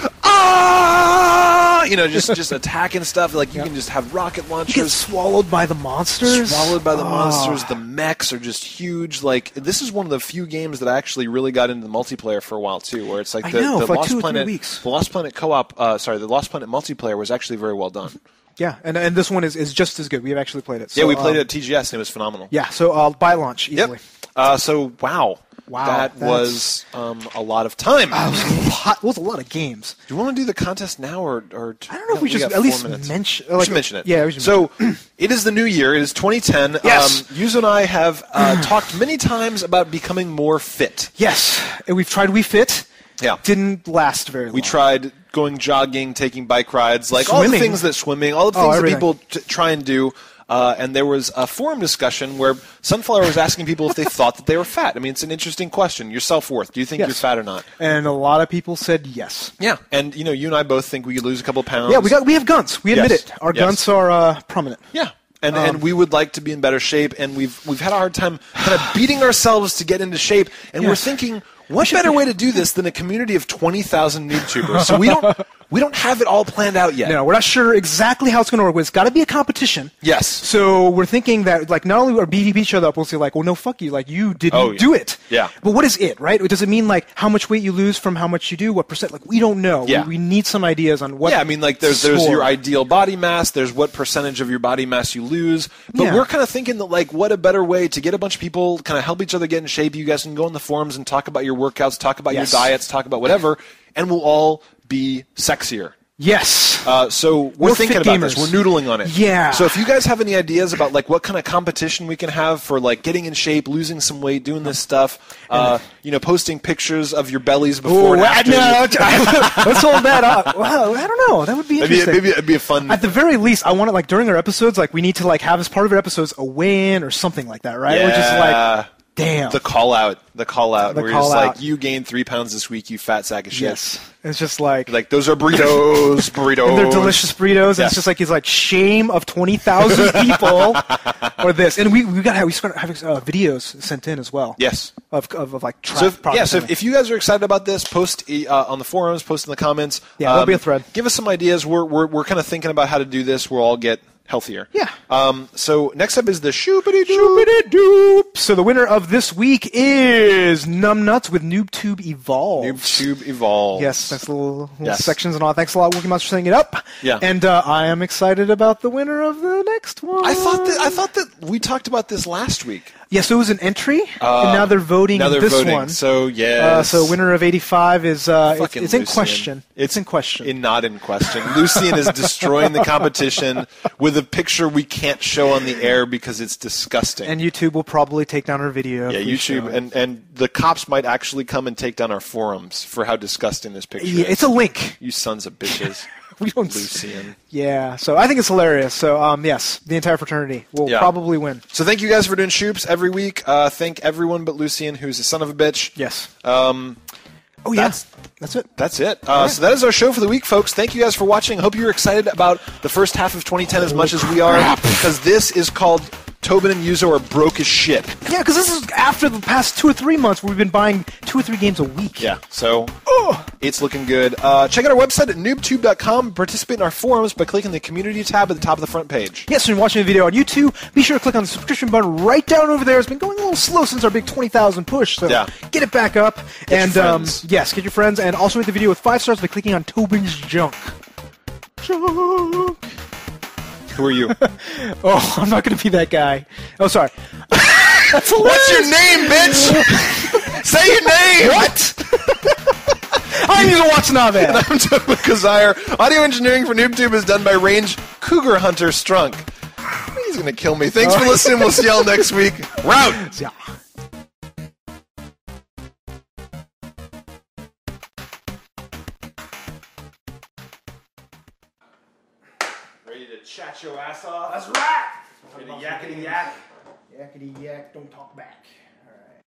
S2: just attacking stuff. You can just have rocket launchers.
S1: You get swallowed by the monsters.
S2: The mechs are just huge. This is one of the few games that I actually really got into the multiplayer for a while too, where it's the Lost
S1: 2 or 3
S2: Planet,
S1: weeks.
S2: The Lost Planet co-op. The Lost Planet multiplayer was actually very well done.
S1: Yeah, and this one is just as good. We've actually played it. So,
S2: yeah, we played it at TGS, and it was phenomenal.
S1: Yeah, so buy launch easily.
S2: Yep. Wow. That was a lot of time.
S1: It was a lot of games.
S2: Do you want to do the contest now, or
S1: I don't know if we should at least mention.
S2: We should mention it.
S1: Yeah, we should.
S2: So it is the new year. It is 2010.
S1: Yes.
S2: Yuzo and I have talked many times about becoming more fit.
S1: Yes, and we've tried Wii Fit.
S2: Yeah.
S1: Didn't last very long.
S2: We tried going jogging, taking bike rides, all the things that people try and do. And there was a forum discussion where Sunflower was asking people if they thought that they were fat. I mean, it's an interesting question. Your self-worth. Do you think you're fat or not?
S1: And a lot of people said yes.
S2: Yeah. And, you and I both think we could lose a couple of pounds.
S1: Yeah, we have guns. We admit it. Our guns are prominent.
S2: Yeah. And we would like to be in better shape, and we've had a hard time kind of beating ourselves to get into shape, and we're thinking, what better way to do this than a community of 20,000 NooBToobers? So we don't have it all planned out yet.
S1: No, we're not sure exactly how it's going to work. It's got to be a competition.
S2: Yes.
S1: So we're thinking that not only are beating each other up, we'll say well, no, fuck you, you didn't do it.
S2: Yeah.
S1: But what is it, right? Does it mean how much weight you lose from how much you do? What percent? We don't know.
S2: Yeah.
S1: We need some ideas on what.
S2: Yeah, I mean, there's your ideal body mass. There's what percentage of your body mass you lose. But we're kind of thinking that what a better way to get a bunch of people kind of help each other get in shape. You guys can go on the forums and talk about your workouts, talk about your diets, talk about whatever, and we'll all be sexier.
S1: Yes.
S2: So we're thinking about this. We're noodling on it.
S1: Yeah.
S2: So if you guys have any ideas about what kind of competition we can have for getting in shape, losing some weight, doing this stuff, posting pictures of your bellies before and after.
S1: Let's hold that up. Wow, I don't know. That would be interesting.
S2: Maybe it'd be a fun.
S1: At the very least, I want it during our episodes, we need to have as part of our episodes a weigh-in or something like that, right?
S2: Yeah.
S1: We're just Damn.
S2: The call out where you're just
S1: call-out.
S2: like, you gained 3 pounds this week, you fat sack of shit.
S1: Yes. It's just like
S2: Those are burritos, burritos.
S1: and they're delicious burritos. And
S2: Yes.
S1: it's just like, he's like, shame of 20,000 people or this. And we start having videos sent in as well.
S2: Yes.
S1: Of like
S2: So
S1: products.
S2: if you guys are excited about this, post on the forums, post in the comments.
S1: Yeah, there'll be a thread.
S2: Give us some ideas. We're kind of thinking about how to do this. We'll all get healthier.
S1: Yeah.
S2: So next up is the shoopity-doop.
S1: Shoop-a-dee-doop. So the winner of this week is Numbnuts with NooBTooB Evolve.
S2: NooBTooB Evolve.
S1: Yes, nice little
S2: Yes.
S1: sections and all. Thanks a lot, Wookie Monster, for setting it up.
S2: Yeah.
S1: And I am excited about the winner of the next one.
S2: I thought that we talked about this last week.
S1: Yes, it was an entry, and now they're voting this one.
S2: So yes.
S1: So winner of 85 is
S2: Fucking
S1: it's in
S2: Lucian.
S1: question. It's in question.
S2: Not in question. Lucian is destroying the competition with a picture we can't show on the air because it's disgusting.
S1: And YouTube will probably take down our video.
S2: Yeah,
S1: if we show
S2: YouTube
S1: it.
S2: and the cops might actually come and take down our forums for how disgusting this picture is.
S1: It's a link.
S2: You sons of bitches.
S1: We don't.
S2: Lucian.
S1: Yeah, so I think it's hilarious. So yes, the entire fraternity will probably win.
S2: So thank you guys for doing shoops every week. Thank everyone but Lucian, who's a son of a bitch.
S1: Yes.
S2: Oh
S1: yeah, that's it.
S2: That's it. So that is our show for the week, folks. Thank you guys for watching. Hope you're excited about the first half of 2010 as much as we are, because this is called Tobin and Yuzo are broke as shit.
S1: Yeah, because this is after the past 2 or 3 months where we've been buying 2 or 3 games a week.
S2: Yeah, so it's looking good. Check out our website at NooBTooB.com. Participate in our forums by clicking the community tab at the top of the front page.
S1: Yes, when you're watching the video on YouTube, be sure to click on the subscription button right down over there. It's been going a little slow since our big 20,000 push, so get it back up.
S2: Get your friends.
S1: Yes, get your friends, and also rate the video with 5 stars by clicking on Tobin's Junk. Junk.
S2: Who are you?
S1: Oh, I'm not going to be that guy. Oh, sorry.
S2: What's your name, bitch? Say your name!
S1: What? I'm Yuzo Watanabe.
S2: And I'm Tobin Kazire. Audio engineering for NooBTooB is done by Range Cougar Hunter Strunk. He's going to kill me. Thanks for listening. We'll see y'all next week. Route!
S1: Yeah.
S2: Ready to chat your ass off?
S1: That's right.
S2: Ready to yakety yak?
S1: Yakety yak, don't talk back.